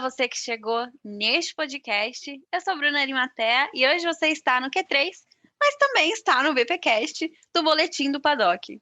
você que chegou neste podcast. Eu sou Bruna Arimatea e hoje você está no Q3, mas também está no BPcast do Boletim do Paddock.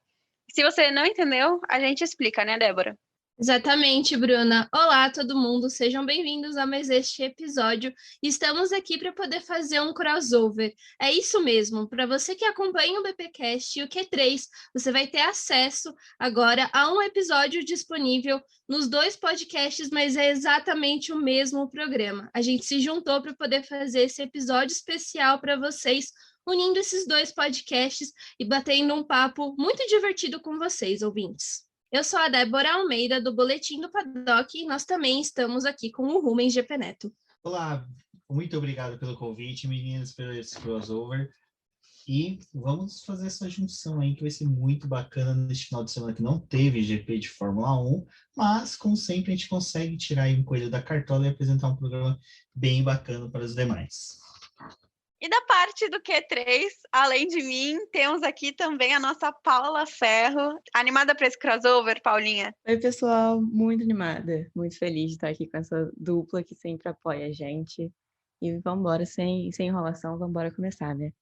Se você não entendeu, a gente explica, né, Débora? Exatamente, Bruna. Olá, todo mundo. Sejam bem-vindos a mais este episódio. Estamos aqui para poder fazer um crossover. É isso mesmo. Para você que acompanha o BPcast e o Q3, você vai ter acesso agora a um episódio disponível nos dois podcasts, mas é exatamente o mesmo programa. A gente se juntou para poder fazer esse episódio especial para vocês, unindo esses dois podcasts e batendo um papo muito divertido com vocês, ouvintes. Eu sou a Débora Almeida, do Boletim do Paddock, e nós também estamos aqui com o Rubens GP Neto. Olá, muito obrigado pelo convite, meninas, pelo esse crossover. E vamos fazer essa junção aí, que vai ser muito bacana neste final de semana, que não teve GP de Fórmula 1, mas, como sempre, a gente consegue tirar aí um coelho da cartola e apresentar um programa bem bacana para os demais. E da parte do Q3, além de mim, temos aqui também a nossa Paula Ferro. Animada para esse crossover, Paulinha? Oi, pessoal, muito animada, muito feliz de estar aqui com essa dupla que sempre apoia a gente. E vamos embora, sem enrolação, vamos embora começar, né?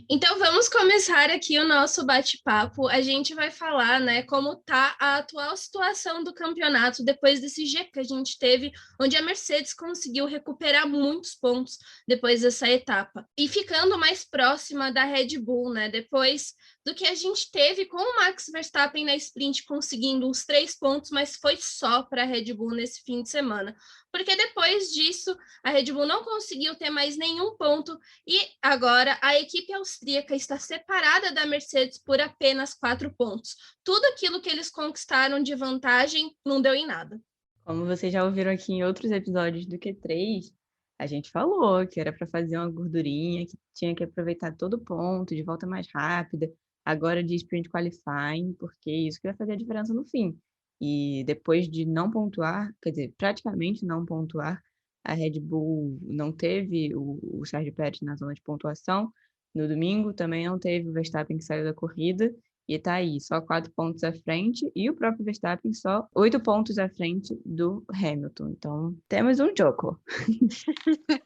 Então vamos começar aqui o nosso bate-papo. A gente vai falar, né, como tá a atual situação do campeonato depois desse GP que a gente teve, onde a Mercedes conseguiu recuperar muitos pontos depois dessa etapa. E ficando mais próxima da Red Bull, né, depois do que a gente teve com o Max Verstappen na sprint conseguindo os 3 pontos, mas foi só para a Red Bull nesse fim de semana. Porque depois disso, a Red Bull não conseguiu ter mais nenhum ponto e agora a equipe austríaca está separada da Mercedes por apenas 4 pontos. Tudo aquilo que eles conquistaram de vantagem não deu em nada. Como vocês já ouviram aqui em outros episódios do Q3, a gente falou que era para fazer uma gordurinha, que tinha que aproveitar todo ponto de volta mais rápida, agora de sprint qualifying, porque isso que vai fazer a diferença no fim. E depois de não pontuar, quer dizer, praticamente não pontuar, a Red Bull não teve o Sérgio Pérez na zona de pontuação. No domingo também não teve o Verstappen que saiu da corrida. E tá aí, só 4 pontos à frente, e o próprio Verstappen só 8 pontos à frente do Hamilton. Então, temos um jogo.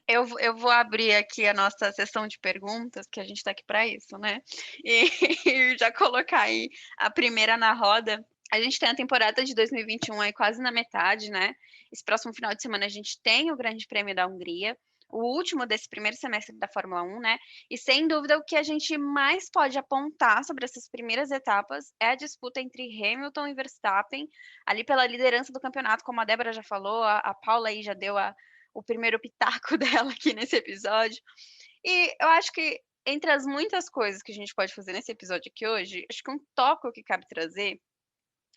Eu vou abrir aqui a nossa sessão de perguntas, que a gente está aqui para isso, né? E já colocar aí a primeira na roda. A gente tem a temporada de 2021 aí quase na metade, né? Esse próximo final de semana a gente tem o Grande Prêmio da Hungria, o último desse primeiro semestre da Fórmula 1, né? E sem dúvida o que a gente mais pode apontar sobre essas primeiras etapas é a disputa entre Hamilton e Verstappen, ali pela liderança do campeonato, como a Débora já falou, a Paula aí já deu o primeiro pitaco dela aqui nesse episódio. E eu acho que entre as muitas coisas que a gente pode fazer nesse episódio aqui hoje, acho que um tópico que cabe trazer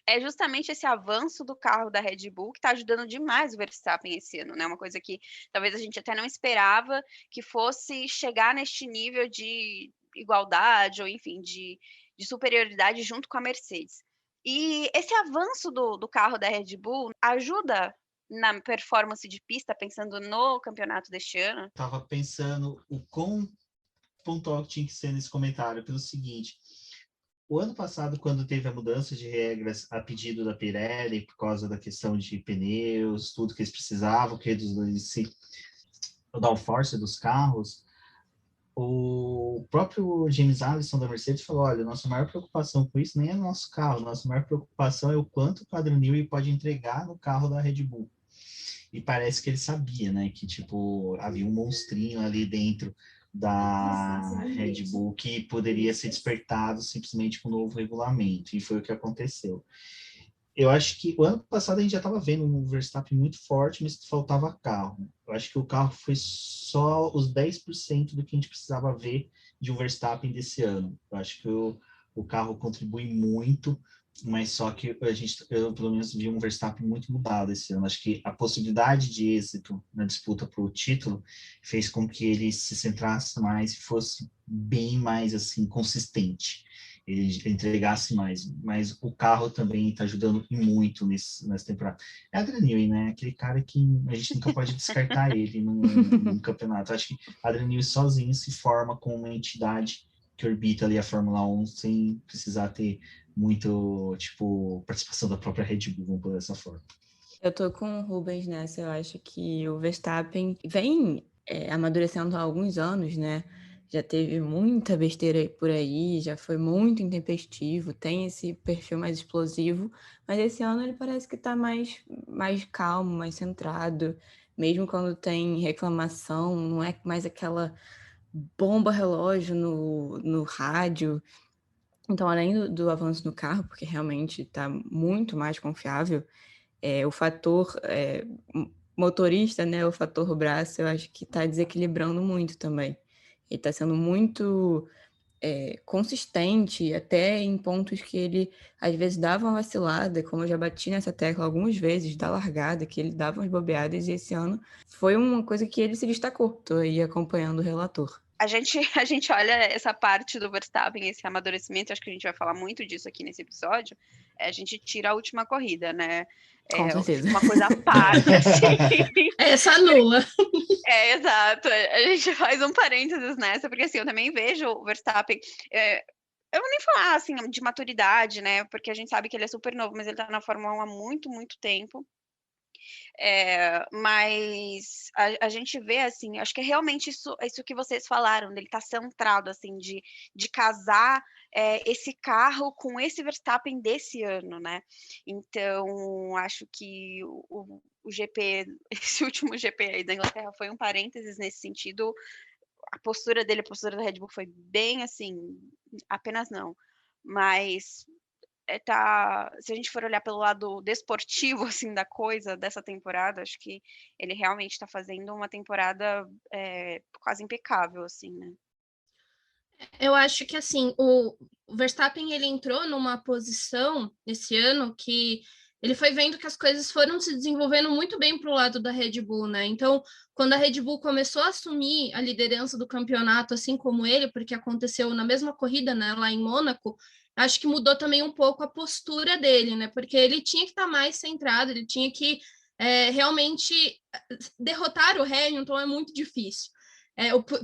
é justamente esse avanço do carro da Red Bull, que está ajudando demais o Verstappen esse ano, né? Uma coisa que talvez a gente até não esperava que fosse chegar neste nível de igualdade, ou enfim, de superioridade junto com a Mercedes. E esse avanço do carro da Red Bull ajuda na performance de pista, pensando no campeonato deste ano? Tava pensando o quão pontual que tinha que ser nesse comentário, pelo seguinte: o ano passado, quando teve a mudança de regras a pedido da Pirelli, por causa da questão de pneus, tudo que eles precisavam, que reduzisse o downforce dos carros, o próprio James Allison da Mercedes falou: olha, nossa maior preocupação com isso nem é nosso carro, nossa maior preocupação é o quanto o Adrian Newey pode entregar no carro da Red Bull. E parece que ele sabia, né, que tipo havia um monstrinho ali dentro da Red Bull que poderia ser despertado simplesmente com o novo regulamento, e foi o que aconteceu. Eu acho que o ano passado a gente já estava vendo um Verstappen muito forte, mas faltava carro. Eu acho que o carro foi só os 10% do que a gente precisava ver de um Verstappen desse ano. Eu acho que o carro contribui muito, mas só que eu pelo menos vi um Verstappen muito mudado esse ano. Acho que a possibilidade de êxito na disputa para o título fez com que ele se centrasse mais e fosse bem mais assim consistente, ele entregasse mais, mas o carro também está ajudando muito nessa temporada. É Adrian Newey, né? Aquele cara que a gente nunca pode descartar ele num campeonato. Acho que Adrian Newey sozinho se forma como uma entidade que orbita ali a Fórmula 1 sem precisar ter muito, tipo, participação da própria Red Bull, vamos por dessa forma. Eu tô com o Rubens nessa, eu acho que o Verstappen vem amadurecendo há alguns anos, né? Já teve muita besteira por aí, já foi muito intempestivo, tem esse perfil mais explosivo, mas esse ano ele parece que tá mais calmo, mais centrado, mesmo quando tem reclamação, não é mais aquela bomba relógio no rádio. Então, além do avanço no carro, porque realmente está muito mais confiável, o fator motorista, né, o fator braço, eu acho que está desequilibrando muito também. Ele está sendo muito consistente, até em pontos que ele às vezes dava uma vacilada, como eu já bati nessa tecla algumas vezes, da largada, que ele dava umas bobeadas, e esse ano foi uma coisa que ele se destacou. Estou aí acompanhando o relator. A gente olha essa parte do Verstappen, esse amadurecimento, acho que a gente vai falar muito disso aqui nesse episódio, a gente tira a última corrida, né? Com certeza. Uma coisa à parte, assim. Essa anula. Exato. A gente faz um parênteses nessa, porque assim, eu também vejo o Verstappen. Eu vou nem falar assim de maturidade, né? Porque a gente sabe que ele é super novo, mas ele tá na Fórmula 1 há muito, muito tempo. Mas a gente vê assim, acho que é realmente isso que vocês falaram, dele tá centrado assim, de casar esse carro com esse Verstappen desse ano, né? Então, acho que o GP, esse último GP aí da Inglaterra foi um parênteses nesse sentido. A postura dele, a postura da Red Bull foi bem assim, apenas não. Mas se a gente for olhar pelo lado desportivo assim da coisa dessa temporada, acho que ele realmente está fazendo uma temporada quase impecável, assim, né? Eu acho que assim, o Verstappen ele entrou numa posição esse ano que ele foi vendo que as coisas foram se desenvolvendo muito bem para o lado da Red Bull, né? Então, quando a Red Bull começou a assumir a liderança do campeonato, assim como ele, porque aconteceu na mesma corrida, né, lá em Mônaco, acho que mudou também um pouco a postura dele, né? Porque ele tinha que estar mais centrado, ele tinha que realmente derrotar o Hamilton é muito difícil.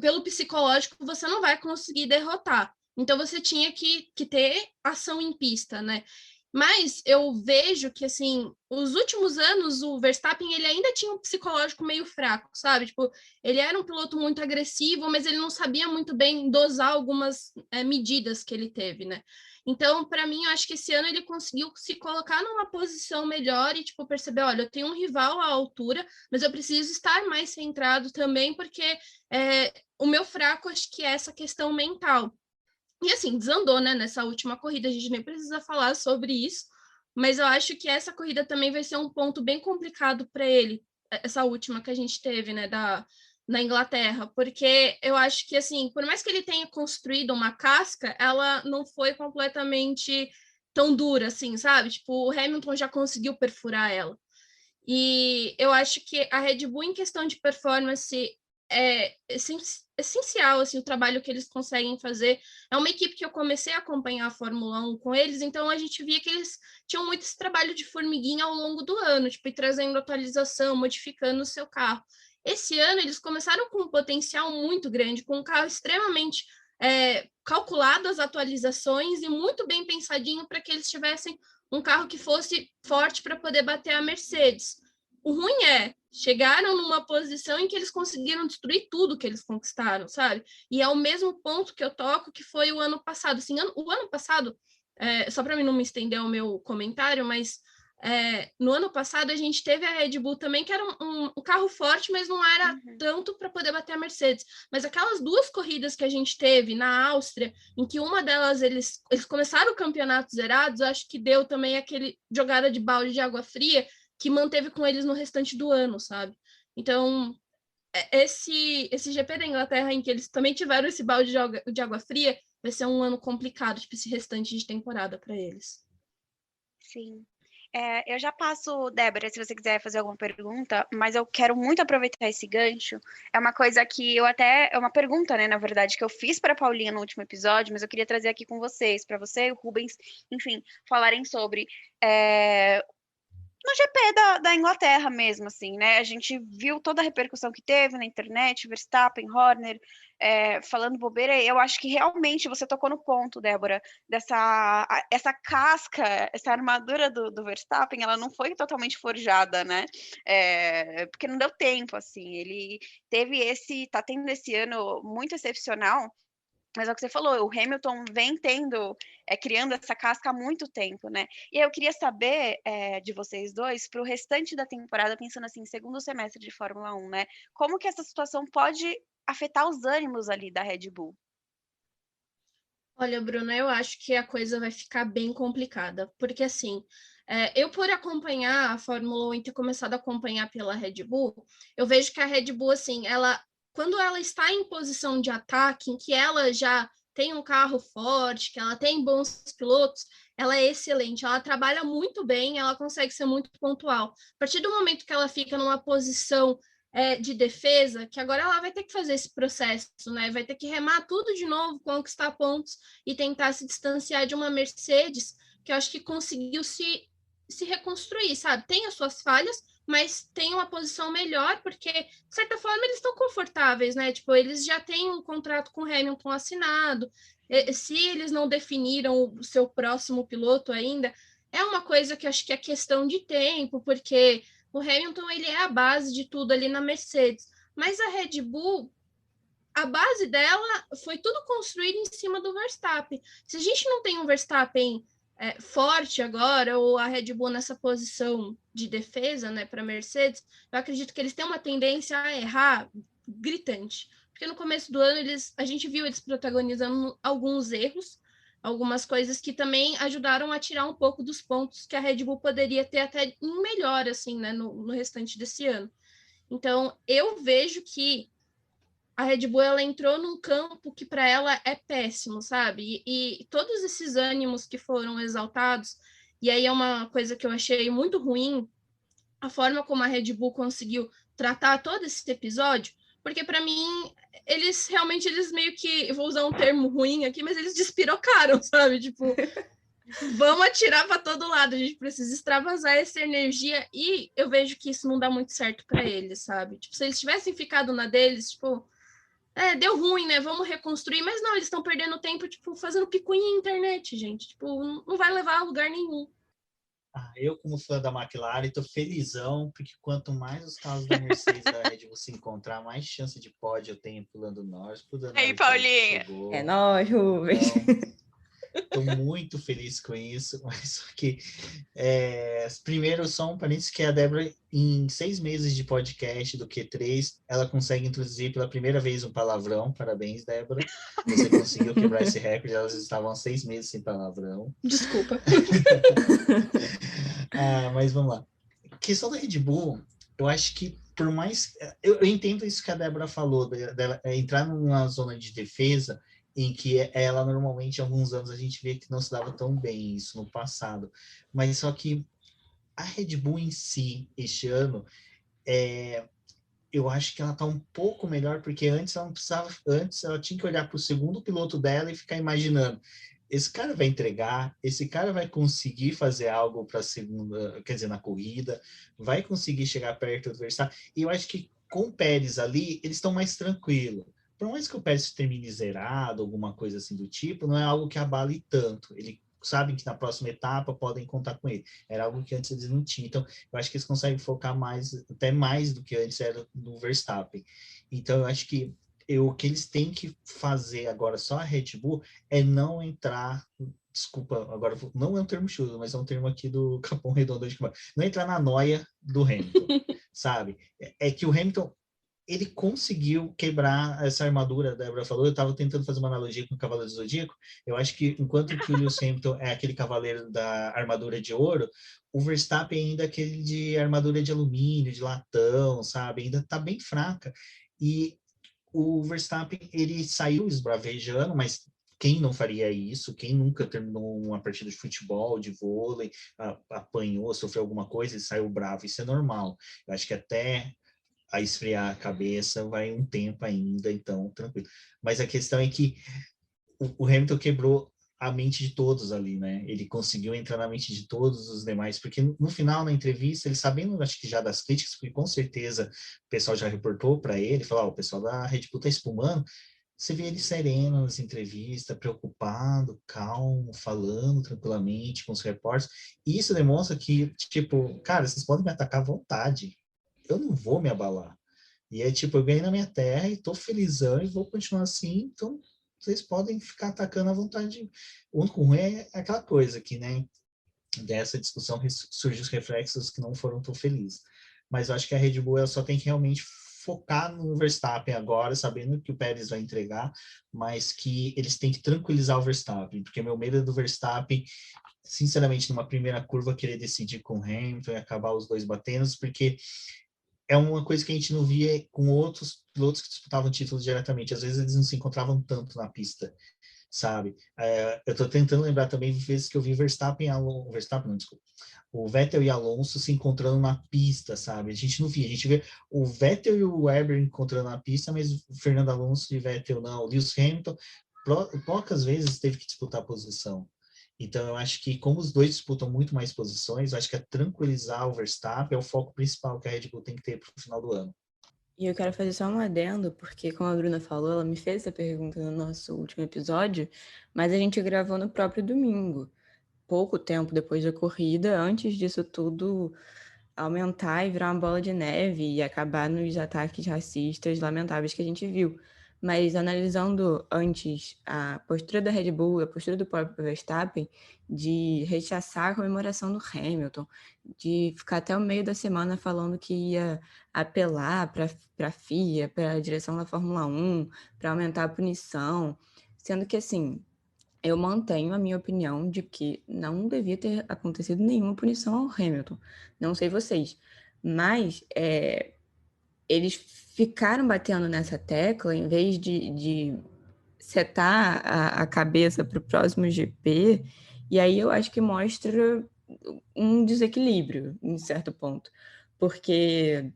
Pelo psicológico, você não vai conseguir derrotar. Então, você tinha que ter ação em pista, né? Mas eu vejo que, assim, os últimos anos, o Verstappen, ele ainda tinha um psicológico meio fraco, sabe? Tipo, ele era um piloto muito agressivo, mas ele não sabia muito bem dosar algumas medidas que ele teve, né? Então, para mim, eu acho que esse ano ele conseguiu se colocar numa posição melhor e, tipo, perceber, olha, eu tenho um rival à altura, mas eu preciso estar mais centrado também, porque o meu fraco, acho que é essa questão mental. E assim, desandou, né, nessa última corrida, a gente nem precisa falar sobre isso, mas eu acho que essa corrida também vai ser um ponto bem complicado para ele, essa última que a gente teve, né, na Inglaterra, porque eu acho que, assim, por mais que ele tenha construído uma casca, ela não foi completamente tão dura, assim, sabe? Tipo, o Hamilton já conseguiu perfurar ela. E eu acho que a Red Bull, em questão de performance, é essencial assim, o trabalho que eles conseguem fazer. É uma equipe que eu comecei a acompanhar a Fórmula 1 com eles, então a gente via que eles tinham muito esse trabalho de formiguinha ao longo do ano, tipo, trazendo atualização, modificando o seu carro. Esse ano eles começaram com um potencial muito grande, com um carro extremamente calculado as atualizações e muito bem pensadinho para que eles tivessem um carro que fosse forte para poder bater a Mercedes. O ruim chegaram numa posição em que eles conseguiram destruir tudo que eles conquistaram, sabe? E é o mesmo ponto que eu toco que foi o ano passado. Assim, o ano passado, só para mim não me estender o meu comentário, mas no ano passado a gente teve a Red Bull também, que era um carro forte, mas não era tanto para poder bater a Mercedes. Mas aquelas duas corridas que a gente teve na Áustria, em que uma delas eles começaram o campeonato zerados, acho que deu também aquele jogada de balde de água fria que manteve com eles no restante do ano, sabe? Então, esse GP da Inglaterra, em que eles também tiveram esse balde de água fria, vai ser um ano complicado, tipo, esse restante de temporada para eles. Sim. Eu já passo, Débora, se você quiser fazer alguma pergunta, mas eu quero muito aproveitar esse gancho. É uma coisa que é uma pergunta, né, na verdade, que eu fiz para a Paulinha no último episódio, mas eu queria trazer aqui com vocês, para você, o Rubens, enfim, falarem sobre no GP da Inglaterra mesmo, assim, né? A gente viu toda a repercussão que teve na internet, Verstappen, Horner, falando bobeira. Eu acho que realmente você tocou no ponto, Débora, essa casca, essa armadura do Verstappen, ela não foi totalmente forjada, né? Porque não deu tempo, assim. Ele tá tendo esse ano muito excepcional. Mas é o que você falou, o Hamilton vem criando essa casca há muito tempo, né? E aí eu queria saber de vocês dois, para o restante da temporada, pensando assim, segundo semestre de Fórmula 1, né? Como que essa situação pode afetar os ânimos ali da Red Bull? Olha, Bruna, eu acho que a coisa vai ficar bem complicada, porque assim, eu por acompanhar a Fórmula 1 e ter começado a acompanhar pela Red Bull, eu vejo que a Red Bull, assim, quando ela está em posição de ataque, em que ela já tem um carro forte, que ela tem bons pilotos, ela é excelente, ela trabalha muito bem, ela consegue ser muito pontual. A partir do momento que ela fica numa posição de defesa, que agora ela vai ter que fazer esse processo, né? Vai ter que remar tudo de novo, conquistar pontos e tentar se distanciar de uma Mercedes que eu acho que conseguiu se reconstruir, sabe? Tem as suas falhas, mas tem uma posição melhor, porque, de certa forma, eles estão confortáveis, né? Tipo, eles já têm um contrato com o Hamilton assinado. Se eles não definiram o seu próximo piloto ainda, é uma coisa que acho que é questão de tempo, porque o Hamilton ele é a base de tudo ali na Mercedes. Mas a Red Bull, a base dela foi tudo construído em cima do Verstappen. Se a gente não tem um Verstappen forte agora, ou a Red Bull nessa posição de defesa, né, para a Mercedes, eu acredito que eles têm uma tendência a errar gritante. Porque no começo do ano a gente viu eles protagonizando alguns erros, algumas coisas que também ajudaram a tirar um pouco dos pontos que a Red Bull poderia ter até um melhor, assim, né, no restante desse ano. Então, eu vejo que a Red Bull ela entrou num campo que para ela é péssimo, sabe? E todos esses ânimos que foram exaltados, e aí é uma coisa que eu achei muito ruim, a forma como a Red Bull conseguiu tratar todo esse episódio, porque para mim eles meio que, eu vou usar um termo ruim aqui, mas eles despirocaram, sabe? Tipo, vamos atirar para todo lado, a gente precisa extravasar essa energia e eu vejo que isso não dá muito certo para eles, sabe? Tipo, se eles tivessem ficado na deles, tipo, deu ruim, né? Vamos reconstruir, mas não, eles estão perdendo tempo, tipo, fazendo picuinha na internet, gente. Tipo, não vai levar a lugar nenhum. Eu, como fã da McLaren, tô felizão, porque quanto mais os carros da Mercedes e da Red Bull se encontrar, mais chance de pódio eu tenho pulando Norris. Aí, Paulinha! É nóis, Rubens! Estou muito feliz com isso, mas só que primeiro só um parênteses que a Débora, em 6 meses de podcast do Q3, ela consegue introduzir pela primeira vez um palavrão. Parabéns, Débora. Você conseguiu quebrar esse recorde, elas estavam há 6 meses sem palavrão. Desculpa. Mas vamos lá. A questão da Red Bull, eu acho que por mais... Eu entendo isso que a Débora falou, dela entrar numa zona de defesa em que ela normalmente, há alguns anos, a gente vê que não se dava tão bem isso no passado. Mas só que a Red Bull em si, este ano, eu acho que ela está um pouco melhor, porque antes ela tinha que olhar para o segundo piloto dela e ficar imaginando, esse cara vai entregar, esse cara vai conseguir fazer algo para a segunda, quer dizer, na corrida, vai conseguir chegar perto do Verstappen. E eu acho que com o Pérez ali, eles estão mais tranquilos. Por mais que o Pérez termine zerado, alguma coisa assim do tipo, não é algo que abale tanto. Eles sabem que na próxima etapa podem contar com ele. Era algo que antes eles não tinham. Então, eu acho que eles conseguem focar mais, até mais do que antes era no Verstappen. Então, eu acho que o que eles têm que fazer agora, só a Red Bull, é não entrar... Desculpa, agora não é um termo chulo, mas é um termo aqui do Capão Redondo, não entrar na noia do Hamilton, sabe? É que o Hamilton, ele conseguiu quebrar essa armadura, a Débora falou, eu estava tentando fazer uma analogia com o Cavaleiro do Zodíaco, eu acho que enquanto que o Lewis Hamilton é aquele cavaleiro da armadura de ouro, o Verstappen ainda é aquele de armadura de alumínio, de latão, sabe? Ainda está bem fraca. E o Verstappen, ele saiu esbravejando, mas quem não faria isso? Quem nunca terminou uma partida de futebol, de vôlei, apanhou, sofreu alguma coisa e saiu bravo? Isso é normal. Eu acho que até a esfriar a cabeça vai um tempo ainda, então tranquilo. Mas a questão é que o Hamilton quebrou a mente de todos ali, né? Ele conseguiu entrar na mente de todos os demais, porque no final, na entrevista, ele sabendo, acho que já das críticas, porque com certeza o pessoal já reportou para ele, falou, o pessoal da Red Bull tá espumando, você vê ele sereno nas entrevistas, preocupado, calmo, falando tranquilamente com os repórteres, e isso demonstra que, tipo, cara, vocês podem me atacar à vontade, eu não vou me abalar. E é tipo, eu ganhei na minha terra e tô felizão e vou continuar assim, então vocês podem ficar atacando à vontade. O único ruim é aquela coisa que, né, dessa discussão surgem os reflexos que não foram tão felizes. Mas eu acho que a Red Bull ela só tem que realmente focar no Verstappen agora, sabendo que o Pérez vai entregar, mas que eles têm que tranquilizar o Verstappen, porque meu medo é do Verstappen, sinceramente, numa primeira curva, querer decidir com o Hamilton e acabar os dois batendo, porque é uma coisa que a gente não via com outros pilotos que disputavam títulos diretamente. Às vezes eles não se encontravam tanto na pista, sabe? Eu estou tentando lembrar também de vezes que eu vi Verstappen, não, desculpa, o Vettel e Alonso se encontrando na pista, sabe? A gente não via, a gente vê o Vettel e o Webber encontrando na pista, mas o Fernando Alonso e Vettel não. O Lewis Hamilton poucas vezes teve que disputar a posição. Então, eu acho que, como os dois disputam muito mais posições, eu acho que é tranquilizar o Verstappen é o foco principal que a Red Bull tem que ter para o final do ano. E eu quero fazer só um adendo, porque, como a Bruna falou, ela me fez essa pergunta no nosso último episódio, mas a gente gravou no próprio domingo, pouco tempo depois da corrida, antes disso tudo aumentar e virar uma bola de neve e acabar nos ataques racistas lamentáveis que a gente viu. Mas analisando antes a postura da Red Bull, a postura do próprio Verstappen, de rechaçar a comemoração do Hamilton, de ficar até o meio da semana falando que ia apelar para a FIA, para a direção da Fórmula 1, para aumentar a punição, sendo que, assim, eu mantenho a minha opinião de que não devia ter acontecido nenhuma punição ao Hamilton. Não sei vocês, mas eles ficaram batendo nessa tecla em vez de setar a cabeça para o próximo GP, e aí eu acho que mostra um desequilíbrio em certo ponto, porque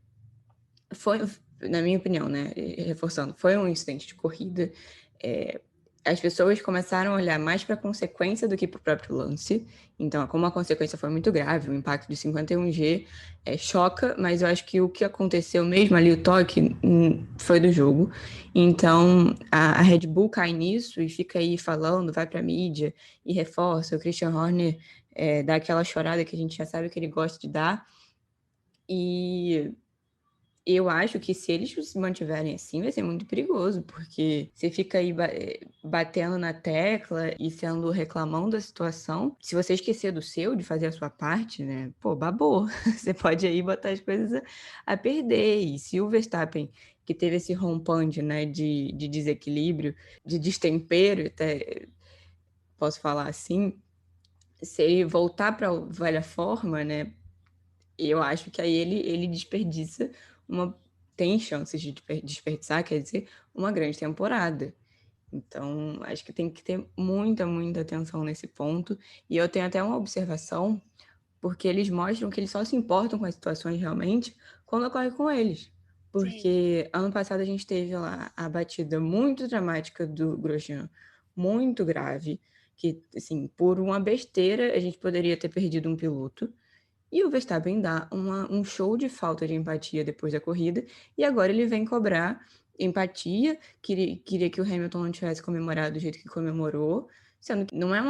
foi, na minha opinião, né, reforçando, foi um incidente de corrida, as pessoas começaram a olhar mais para a consequência do que para o próprio lance. Então, como a consequência foi muito grave, o impacto de 51G choca, mas eu acho que o que aconteceu mesmo ali, o toque, foi do jogo. Então, a Red Bull cai nisso e fica aí falando, vai para a mídia e reforça. O Christian Horner dá aquela chorada que a gente já sabe que ele gosta de dar. E eu acho que se eles se mantiverem assim, vai ser muito perigoso, porque você fica aí batendo na tecla e sendo reclamão da situação. Se você esquecer do seu, de fazer a sua parte, né? Pô, babou. Você pode aí botar as coisas a perder. E se o Verstappen, que teve esse rompante, né, de desequilíbrio, de destempero, até posso falar assim, se ele voltar para a velha forma, né? Eu acho que aí ele desperdiça tem chances de desperdiçar, quer dizer, uma grande temporada. Então, acho que tem que ter muita, muita atenção nesse ponto. E eu tenho até uma observação, porque eles mostram que eles só se importam com as situações realmente quando ocorre com eles. Porque ano passado a gente teve lá a batida muito dramática do Grosjean, muito grave, que, assim, por uma besteira a gente poderia ter perdido um piloto. E o Verstappen dá um show de falta de empatia depois da corrida, e agora ele vem cobrar empatia, queria que o Hamilton não tivesse comemorado do jeito que comemorou, sendo que não é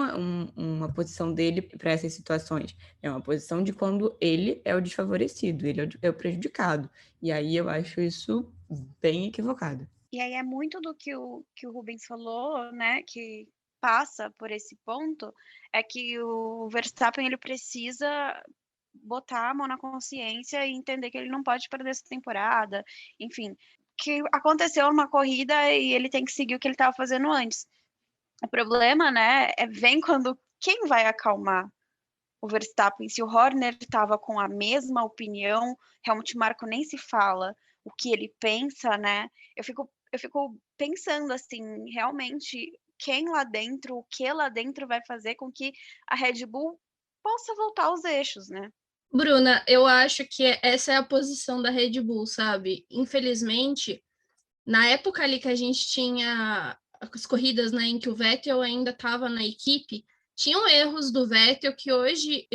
uma posição dele para essas situações, é uma posição de quando ele é o desfavorecido, ele é o prejudicado. E aí eu acho isso bem equivocado. E aí é muito do que o Rubens falou, né, que passa por esse ponto, é que o Verstappen ele precisa botar a mão na consciência e entender que ele não pode perder essa temporada, enfim, que aconteceu numa corrida e ele tem que seguir o que ele estava fazendo antes. O problema, né, vem quando quem vai acalmar o Verstappen? Se o Horner estava com a mesma opinião, Helmut Marko nem se fala o que ele pensa, né? Eu fico pensando assim, realmente, quem lá dentro, o que lá dentro vai fazer com que a Red Bull possa voltar aos eixos, né? Bruna, eu acho que essa é a posição da Red Bull, sabe? Infelizmente, na época ali que a gente tinha as corridas, né, em que o Vettel ainda estava na equipe, tinham erros do Vettel que hoje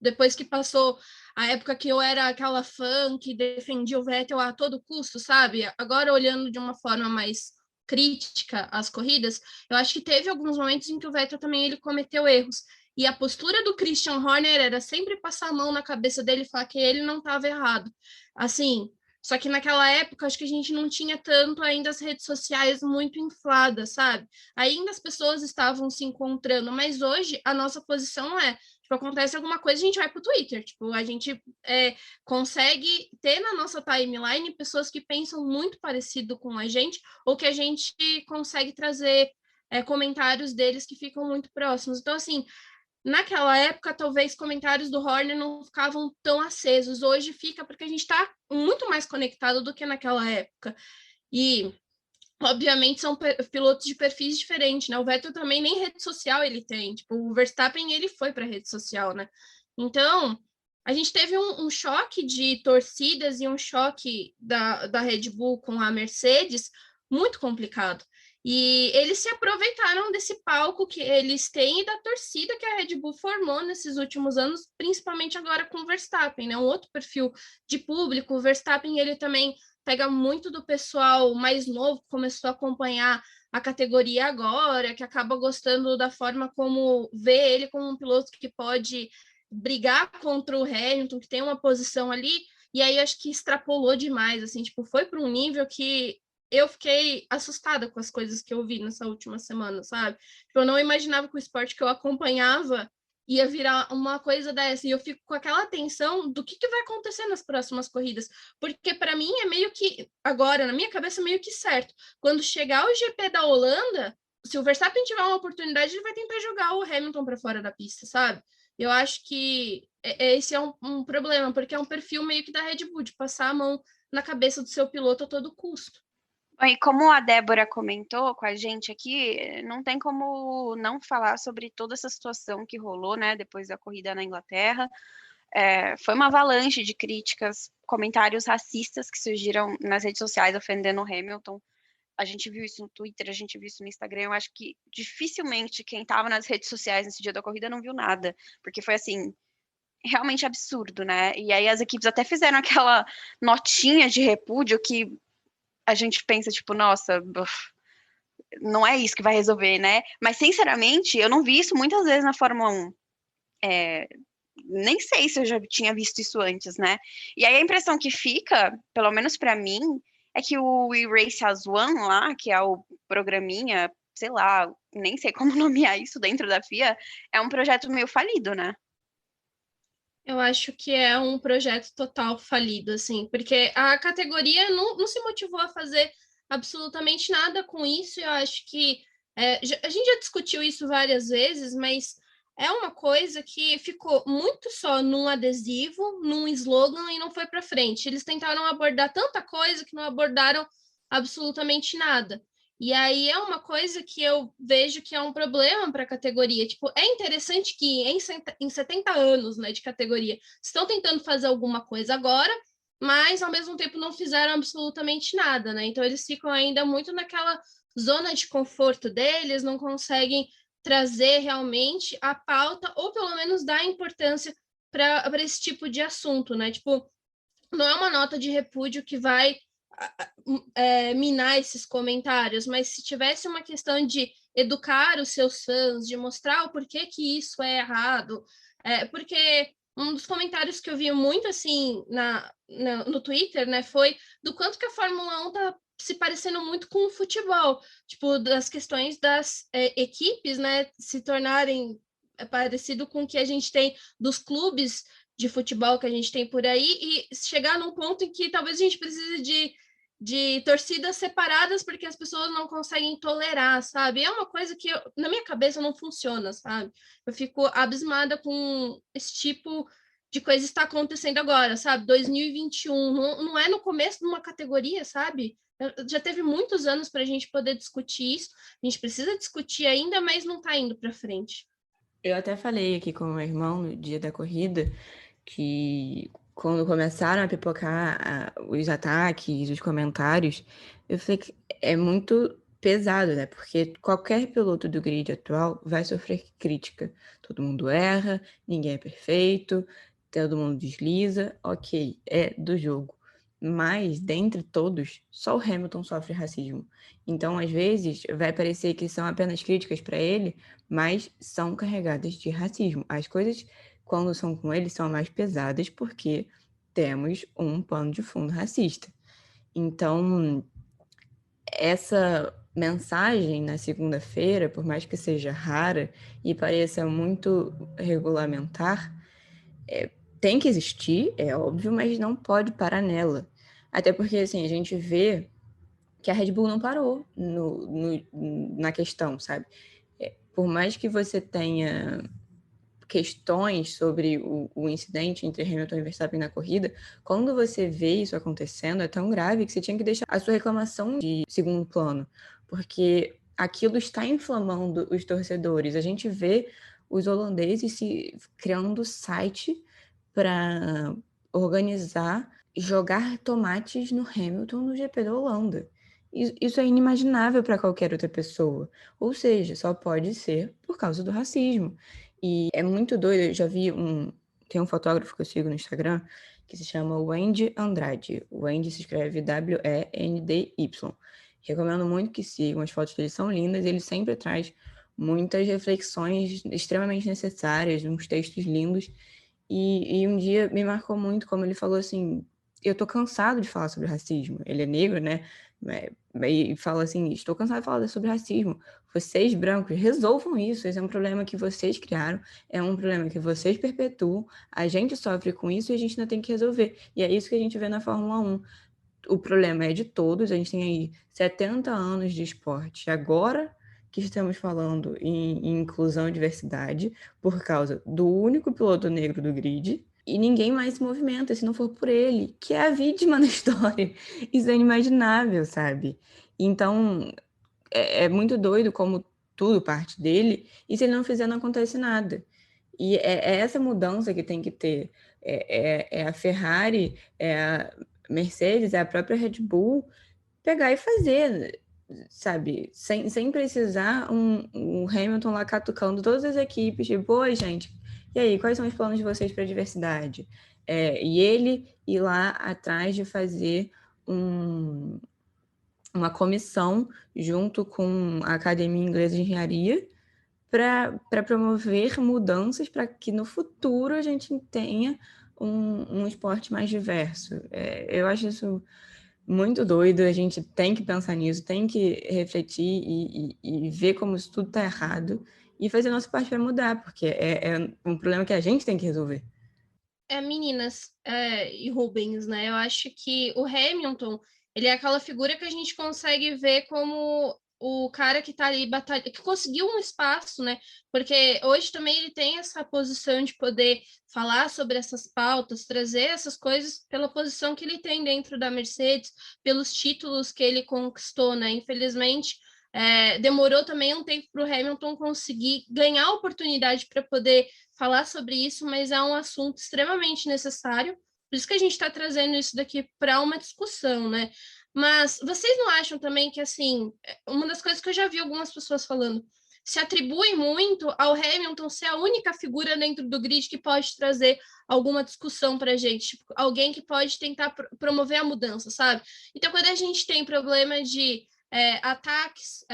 depois que passou a época que eu era aquela fã que defendia o Vettel a todo custo, sabe? Agora, olhando de uma forma mais crítica às corridas, eu acho que teve alguns momentos em que o Vettel também ele cometeu erros. E a postura do Christian Horner era sempre passar a mão na cabeça dele e falar que ele não estava errado. Assim, só que naquela época, acho que a gente não tinha tanto ainda as redes sociais muito infladas, sabe? Ainda as pessoas estavam se encontrando, mas hoje a nossa posição é, tipo, acontece alguma coisa, a gente vai pro Twitter, tipo, a gente consegue ter na nossa timeline pessoas que pensam muito parecido com a gente, ou que a gente consegue trazer comentários deles que ficam muito próximos. Então, assim, naquela época, talvez comentários do Horner não ficavam tão acesos. Hoje fica porque a gente está muito mais conectado do que naquela época. E, obviamente, são pilotos de perfis diferentes, né? O Vettel também nem rede social ele tem. Tipo, o Verstappen, ele foi para rede social, né? Então, a gente teve um choque de torcidas e um choque da Red Bull com a Mercedes muito complicado. E eles se aproveitaram desse palco que eles têm e da torcida que a Red Bull formou nesses últimos anos, principalmente agora com o Verstappen, né? Um outro perfil de público. O Verstappen, ele também pega muito do pessoal mais novo, que começou a acompanhar a categoria agora, que acaba gostando da forma como vê ele como um piloto que pode brigar contra o Hamilton, que tem uma posição ali, e aí acho que extrapolou demais, assim, tipo, foi para um nível que eu fiquei assustada com as coisas que eu vi nessa última semana, sabe? Tipo, eu não imaginava que o esporte que eu acompanhava ia virar uma coisa dessa, e eu fico com aquela tensão do que vai acontecer nas próximas corridas, porque para mim é meio que, agora, na minha cabeça, meio que certo. Quando chegar o GP da Holanda, se o Verstappen tiver uma oportunidade, ele vai tentar jogar o Hamilton para fora da pista, sabe? Eu acho que esse é um problema, porque é um perfil meio que da Red Bull, de passar a mão na cabeça do seu piloto a todo custo. E como a Débora comentou com a gente aqui, não tem como não falar sobre toda essa situação que rolou, né, depois da corrida na Inglaterra. Foi uma avalanche de críticas, comentários racistas que surgiram nas redes sociais ofendendo o Hamilton. A gente viu isso no Twitter, a gente viu isso no Instagram. Eu acho que dificilmente quem estava nas redes sociais nesse dia da corrida não viu nada, porque foi assim, realmente absurdo, né? E aí as equipes até fizeram aquela notinha de repúdio que a gente pensa, tipo, nossa, não é isso que vai resolver, né? Mas, sinceramente, eu não vi isso muitas vezes na Fórmula 1. Nem sei se eu já tinha visto isso antes, né? E aí a impressão que fica, pelo menos pra mim, é que o We Race as One lá, que é o programinha, sei lá, nem sei como nomear isso dentro da FIA, é um projeto meio falido, né? Eu acho que é um projeto total falido, assim, porque a categoria não se motivou a fazer absolutamente nada com isso. Eu acho que a gente já discutiu isso várias vezes, mas é uma coisa que ficou muito só num adesivo, num slogan e não foi para frente. Eles tentaram abordar tanta coisa que não abordaram absolutamente nada. E aí é uma coisa que eu vejo que é um problema para a categoria. Tipo, é interessante que em 70 anos, né, de categoria, estão tentando fazer alguma coisa agora, mas ao mesmo tempo não fizeram absolutamente nada, né? Então eles ficam ainda muito naquela zona de conforto deles, não conseguem trazer realmente a pauta ou pelo menos dar importância para esse tipo de assunto, né? Tipo, não é uma nota de repúdio que vai minar esses comentários, mas se tivesse uma questão de educar os seus fãs, de mostrar o porquê que isso é errado, porque um dos comentários que eu vi muito assim no Twitter, né, foi do quanto que a Fórmula 1 tá se parecendo muito com o futebol, tipo, das questões das equipes, né, se tornarem parecido com o que a gente tem dos clubes de futebol que a gente tem por aí e chegar num ponto em que talvez a gente precise de torcidas separadas porque as pessoas não conseguem tolerar, sabe? É uma coisa que na minha cabeça não funciona, sabe? Eu fico abismada com esse tipo de coisa que está acontecendo agora, sabe? 2021, não é no começo de uma categoria, sabe? Já teve muitos anos para a gente poder discutir isso, a gente precisa discutir ainda, mas não está indo para frente. Eu até falei aqui com o meu irmão no dia da corrida que quando começaram a pipocar os ataques, os comentários, eu falei que é muito pesado, né? Porque qualquer piloto do grid atual vai sofrer crítica. Todo mundo erra, ninguém é perfeito, todo mundo desliza, ok, é do jogo. Mas, dentre todos, só o Hamilton sofre racismo. Então, às vezes, vai parecer que são apenas críticas para ele, mas são carregadas de racismo. As coisas, quando são com ele, são mais pesadas porque temos um pano de fundo racista. Então, essa mensagem na segunda-feira, por mais que seja rara e pareça muito regulamentar, tem que existir, é óbvio, mas não pode parar nela. Até porque, assim, a gente vê que a Red Bull não parou na questão, sabe? Por mais que você tenha questões sobre o incidente entre Hamilton e Verstappen na corrida, quando você vê isso acontecendo, é tão grave que você tinha que deixar a sua reclamação de segundo plano, porque aquilo está inflamando os torcedores. A gente vê os holandeses se criando site para organizar, jogar tomates no Hamilton no GP da Holanda. Isso é inimaginável para qualquer outra pessoa. Ou seja, só pode ser por causa do racismo. E é muito doido, eu já vi tem um fotógrafo que eu sigo no Instagram que se chama Wendy Andrade. O Wendy se escreve W-E-N-D-Y. Recomendo muito que sigam, as fotos dele são lindas, ele sempre traz muitas reflexões extremamente necessárias, uns textos lindos. E um dia me marcou muito como ele falou assim, eu tô cansado de falar sobre racismo. Ele é negro, né? E fala assim, estou cansado de falar sobre racismo. Vocês, brancos, resolvam isso. Esse é um problema que vocês criaram, é um problema que vocês perpetuam. A gente sofre com isso e a gente ainda tem que resolver. E é isso que a gente vê na Fórmula 1. O problema é de todos. A gente tem aí 70 anos de esporte. Agora que estamos falando em inclusão e diversidade, por causa do único piloto negro do grid, e ninguém mais se movimenta se não for por ele, que é a vítima da história. Isso é inimaginável, sabe? Então, é muito doido como tudo parte dele, e se ele não fizer, não acontece nada. E é essa mudança que tem que ter. É a Ferrari, é a Mercedes, é a própria Red Bull pegar e fazer, sabe? Sem precisar um Hamilton lá catucando todas as equipes, tipo, oi, gente, e aí, quais são os planos de vocês para a diversidade? E ele ir lá atrás de fazer uma comissão junto com a Academia Inglesa de Engenharia para promover mudanças para que no futuro a gente tenha um esporte mais diverso. Eu acho isso muito doido, a gente tem que pensar nisso, tem que refletir e ver como isso tudo está errado e fazer nossa parte para mudar, porque é um problema que a gente tem que resolver. Meninas e Rubens, né? Eu acho que o Hamilton, ele é aquela figura que a gente consegue ver como o cara que tá ali batalhando, que conseguiu um espaço, né? Porque hoje também ele tem essa posição de poder falar sobre essas pautas, trazer essas coisas pela posição que ele tem dentro da Mercedes, pelos títulos que ele conquistou, né? Infelizmente, demorou também um tempo para o Hamilton conseguir ganhar a oportunidade para poder falar sobre isso, mas é um assunto extremamente necessário, por isso que a gente está trazendo isso daqui para uma discussão, né? Mas vocês não acham também que, assim, uma das coisas que eu já vi algumas pessoas falando, se atribui muito ao Hamilton ser a única figura dentro do grid que pode trazer alguma discussão para a gente, tipo, alguém que pode tentar promover a mudança, sabe? Então, quando a gente tem problema de ataques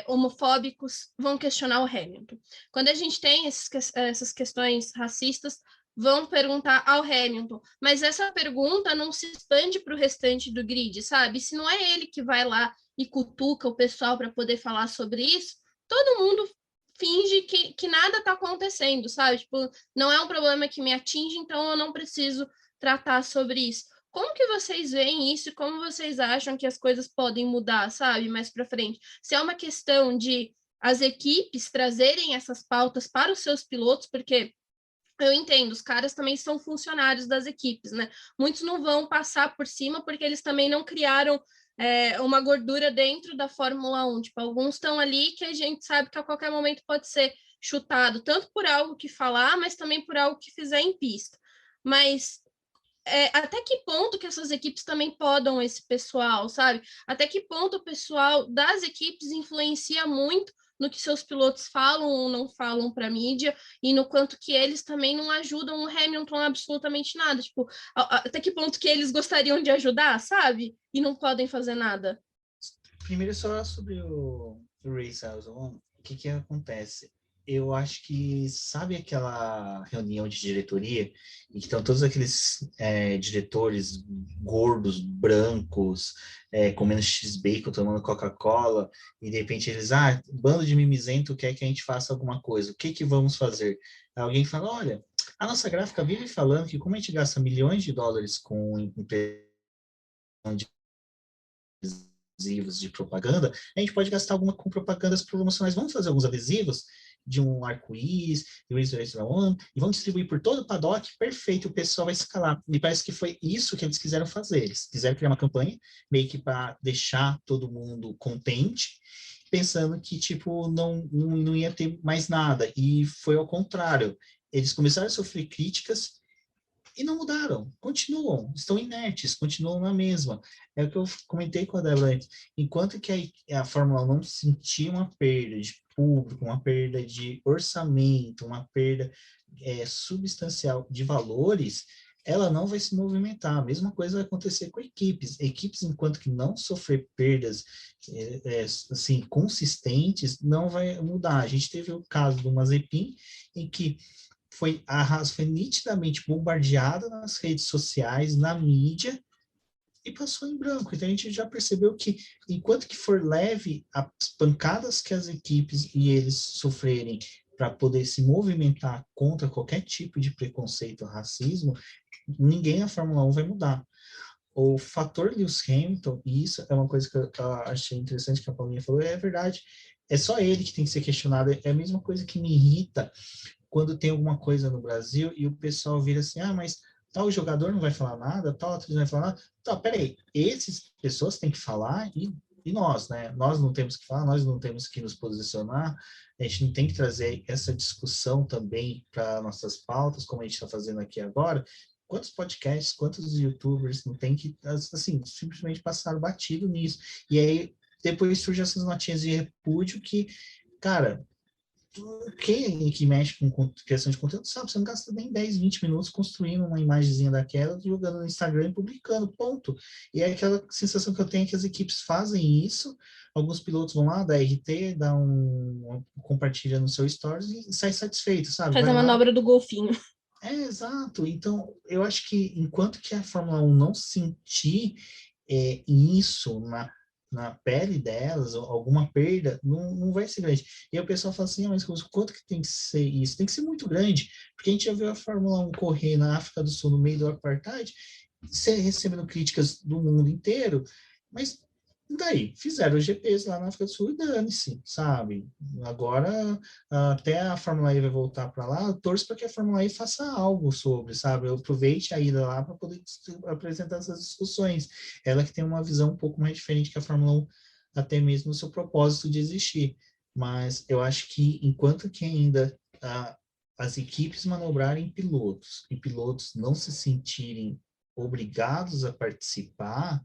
homofóbicos, vão questionar o Hamilton. Quando a gente tem essas questões racistas, vão perguntar ao Hamilton. Mas essa pergunta não se expande para o restante do grid, sabe? Se não é ele que vai lá e cutuca o pessoal para poder falar sobre isso, todo mundo finge que nada está acontecendo, sabe? Tipo, não é um problema que me atinge, então eu não preciso tratar sobre isso. Como que vocês veem isso e como vocês acham que as coisas podem mudar, sabe, mais para frente? Se é uma questão de as equipes trazerem essas pautas para os seus pilotos, porque eu entendo, os caras também são funcionários das equipes, né? Muitos não vão passar por cima porque eles também não criaram uma gordura dentro da Fórmula 1. Tipo, alguns estão ali que a gente sabe que a qualquer momento pode ser chutado, tanto por algo que falar, mas também por algo que fizer em pista. Mas até que ponto que essas equipes também podam esse pessoal, sabe? Até que ponto o pessoal das equipes influencia muito no que seus pilotos falam ou não falam para a mídia, e no quanto que eles também não ajudam o Hamilton absolutamente nada. Tipo, até que ponto que eles gostariam de ajudar, sabe? E não podem fazer nada. Primeiro, só sobre o Race House One, o que acontece? Eu acho que, sabe aquela reunião de diretoria em que estão todos aqueles diretores gordos, brancos, comendo X-Bacon, tomando Coca-Cola, e de repente eles, bando de mimizento quer que a gente faça alguma coisa, o que vamos fazer? Alguém fala, olha, a nossa gráfica vive falando que como a gente gasta milhões de dólares com impressão de adesivos de propaganda, a gente pode gastar alguma com propagandas promocionais. Vamos fazer alguns adesivos de um arco-íris, de Race Racer One, e vamos distribuir por todo o paddock, perfeito, o pessoal vai escalar. Me parece que foi isso que eles quiseram fazer. Eles quiseram criar uma campanha, meio que para deixar todo mundo contente, pensando que, tipo, não ia ter mais nada. E foi ao contrário. Eles começaram a sofrer críticas e não mudaram, continuam, estão inertes, continuam na mesma. É o que eu comentei com a Débora antes. Enquanto que a Fórmula 1 não sentir uma perda de público, uma perda de orçamento, uma perda substancial de valores, ela não vai se movimentar. A mesma coisa vai acontecer com equipes. Equipes, enquanto que não sofrer perdas assim, consistentes, não vai mudar. A gente teve o caso do Mazepin, em que a Haas foi nitidamente bombardeada nas redes sociais, na mídia, e passou em branco. Então a gente já percebeu que, enquanto que for leve as pancadas que as equipes e eles sofrerem para poder se movimentar contra qualquer tipo de preconceito ou racismo, ninguém na Fórmula 1 vai mudar. O fator Lewis Hamilton, e isso é uma coisa que eu achei interessante que a Paulinha falou, é verdade, é só ele que tem que ser questionado. É a mesma coisa que me irrita quando tem alguma coisa no Brasil e o pessoal vira assim, mas tal jogador não vai falar nada, tal atriz não vai falar nada. Tá, peraí, essas pessoas têm que falar e nós, né? Nós não temos que falar, nós não temos que nos posicionar, a gente não tem que trazer essa discussão também para nossas pautas, como a gente está fazendo aqui agora. Quantos podcasts, quantos youtubers não tem que, assim, simplesmente passaram batido nisso. E aí, depois surgem essas notinhas de repúdio que, cara, quem que mexe com criação de conteúdo sabe, você não gasta nem 10, 20 minutos construindo uma imagenzinha daquela, jogando no Instagram e publicando, ponto. E é aquela sensação que eu tenho que as equipes fazem isso, alguns pilotos vão lá, dá RT, compartilha no seu stories e sai satisfeito, sabe? Faz a manobra do golfinho. Exato. Então, eu acho que enquanto que a Fórmula 1 não sentir isso na pele delas, alguma perda, não vai ser grande. E aí o pessoal fala assim, mas quanto que tem que ser isso? Tem que ser muito grande, porque a gente já viu a Fórmula 1 correr na África do Sul, no meio do apartheid, recebendo críticas do mundo inteiro, mas daí, fizeram os GPs lá na África do Sul e dane-se, sabe? Agora, até a Fórmula E vai voltar para lá, eu torço para que a Fórmula E faça algo sobre, sabe? Eu aproveite a ida lá para poder apresentar essas discussões. Ela que tem uma visão um pouco mais diferente que a Fórmula 1, até mesmo no seu propósito de existir. Mas eu acho que, enquanto que ainda as equipes manobrarem pilotos e pilotos não se sentirem obrigados a participar,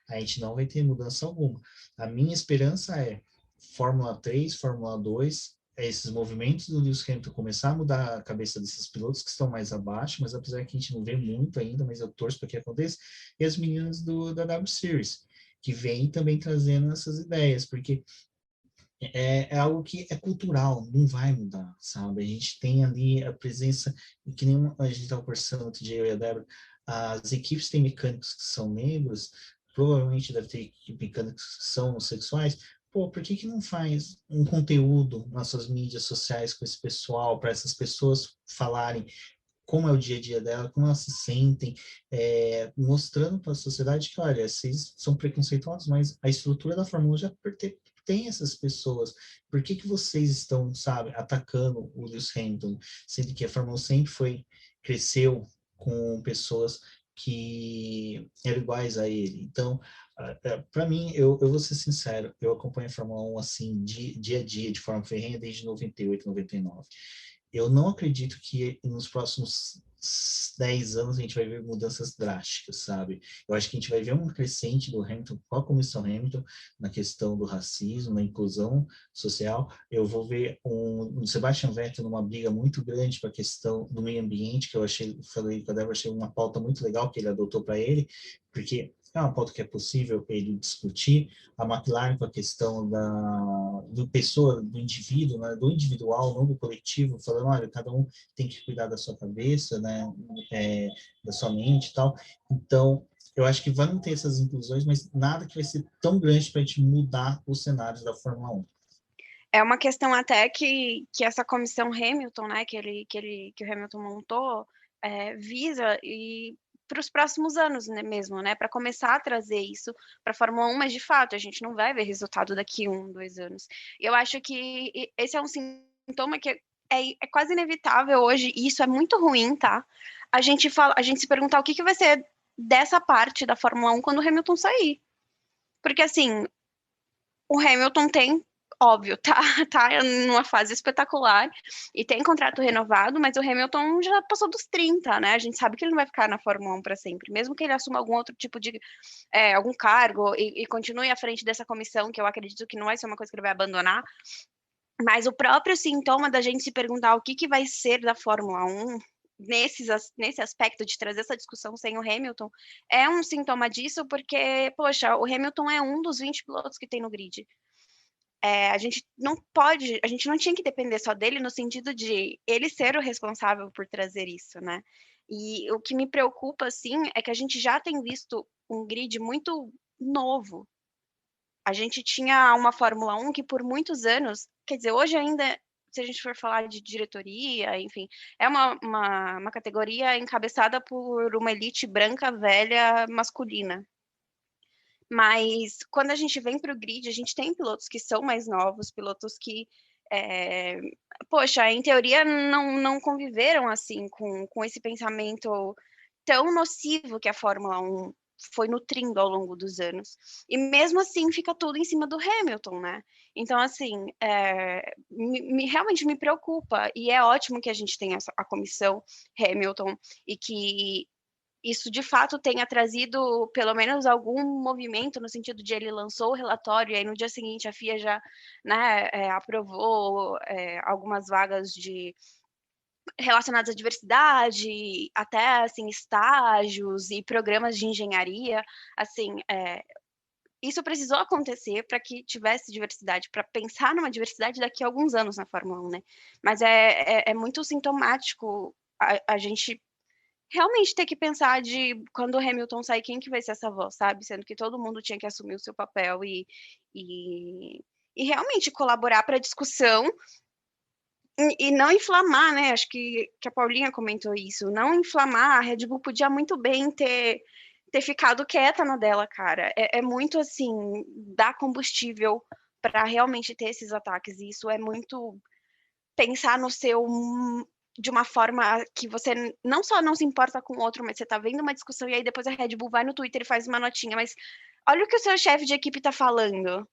a gente não vai ter mudança alguma. A minha esperança é Fórmula 3, Fórmula 2, esses movimentos do Lewis Hamilton começar a mudar a cabeça desses pilotos que estão mais abaixo, mas apesar que a gente não vê muito ainda, mas eu torço para que aconteça, e as meninas da W Series, que vêm também trazendo essas ideias, porque é algo que é cultural, não vai mudar, sabe? A gente tem ali a presença, que nem a gente estava conversando outro dia, eu e a Débora, as equipes têm mecânicos que são negros, provavelmente deve ter mecânicos que são homossexuais. Pô, por que não faz um conteúdo nas suas mídias sociais com esse pessoal, para essas pessoas falarem como é o dia a dia dela, como elas se sentem, mostrando para a sociedade que, olha, vocês são preconceituosos, mas a estrutura da Fórmula 1 já tem essas pessoas. Por que vocês estão, sabe, atacando o Lewis Hamilton, sendo que a Fórmula 1 sempre cresceu com pessoas que eram iguais a ele. Então, para mim, eu vou ser sincero, eu acompanho a Fórmula 1 assim, dia a dia, de forma ferrenha, desde 98, 99. Eu não acredito que nos próximos 10 anos a gente vai ver mudanças drásticas, sabe? Eu acho que a gente vai ver um crescente do Hamilton com a comissão Hamilton na questão do racismo, na inclusão social. Eu vou ver um Sebastian Vettel numa briga muito grande para a questão do meio ambiente, que eu falei com a Débora, achei uma pauta muito legal que ele adotou para ele, porque é uma pauta que é possível ele discutir. A McLaren com a questão do indivíduo, né, do individual, não do coletivo, falando, olha, cada um tem que cuidar da sua cabeça, né, da sua mente e tal. Então, eu acho que vão ter essas inclusões, mas nada que vai ser tão grande para a gente mudar os cenários da Fórmula 1. É uma questão até que essa comissão Hamilton, né, que o Hamilton montou, visa e para os próximos anos, né, mesmo, né, para começar a trazer isso para a Fórmula 1, mas de fato a gente não vai ver resultado daqui 1, 2 anos. Eu acho que esse é um sintoma que é quase inevitável hoje, e isso é muito ruim, tá? A gente se perguntar o que vai ser dessa parte da Fórmula 1 quando o Hamilton sair. Porque assim, o Hamilton tem, óbvio, tá numa fase espetacular e tem contrato renovado, mas o Hamilton já passou dos 30, né? A gente sabe que ele não vai ficar na Fórmula 1 para sempre, mesmo que ele assuma algum outro tipo de algum cargo e continue à frente dessa comissão, que eu acredito que não vai ser uma coisa que ele vai abandonar. Mas o próprio sintoma da gente se perguntar o que vai ser da Fórmula 1 nesse aspecto de trazer essa discussão sem o Hamilton, é um sintoma disso, porque, poxa, o Hamilton é um dos 20 pilotos que tem no grid. A gente não tinha que depender só dele no sentido de ele ser o responsável por trazer isso, né? E o que me preocupa, assim, é que a gente já tem visto um grid muito novo. A gente tinha uma Fórmula 1 que por muitos anos, quer dizer, hoje ainda, se a gente for falar de diretoria, enfim, é uma categoria encabeçada por uma elite branca, velha, masculina. Mas quando a gente vem para o grid, a gente tem pilotos que são mais novos, pilotos que, poxa, em teoria não conviveram assim com esse pensamento tão nocivo que a Fórmula 1 foi nutrindo ao longo dos anos. E mesmo assim fica tudo em cima do Hamilton, né? Então, assim, realmente me preocupa. E é ótimo que a gente tenha a comissão Hamilton e que isso de fato tenha trazido pelo menos algum movimento no sentido de ele lançou o relatório e aí no dia seguinte a FIA já, né, aprovou algumas vagas relacionadas à diversidade, até assim estágios e programas de engenharia, assim, isso precisou acontecer para que tivesse diversidade, para pensar numa diversidade daqui a alguns anos na Fórmula 1, né? Mas é muito sintomático a gente realmente ter que pensar de quando o Hamilton sair, quem que vai ser essa voz, sabe? Sendo que todo mundo tinha que assumir o seu papel e realmente colaborar para a discussão e não inflamar, né? Acho que a Paulinha comentou isso. Não inflamar, a Red Bull podia muito bem ter ficado quieta na dela, cara. É muito, assim, dar combustível para realmente ter esses ataques. E isso é muito pensar no seu de uma forma que você não só não se importa com o outro, mas você tá vendo uma discussão e aí depois a Red Bull vai no Twitter e faz uma notinha, mas olha o que o seu chefe de equipe tá falando.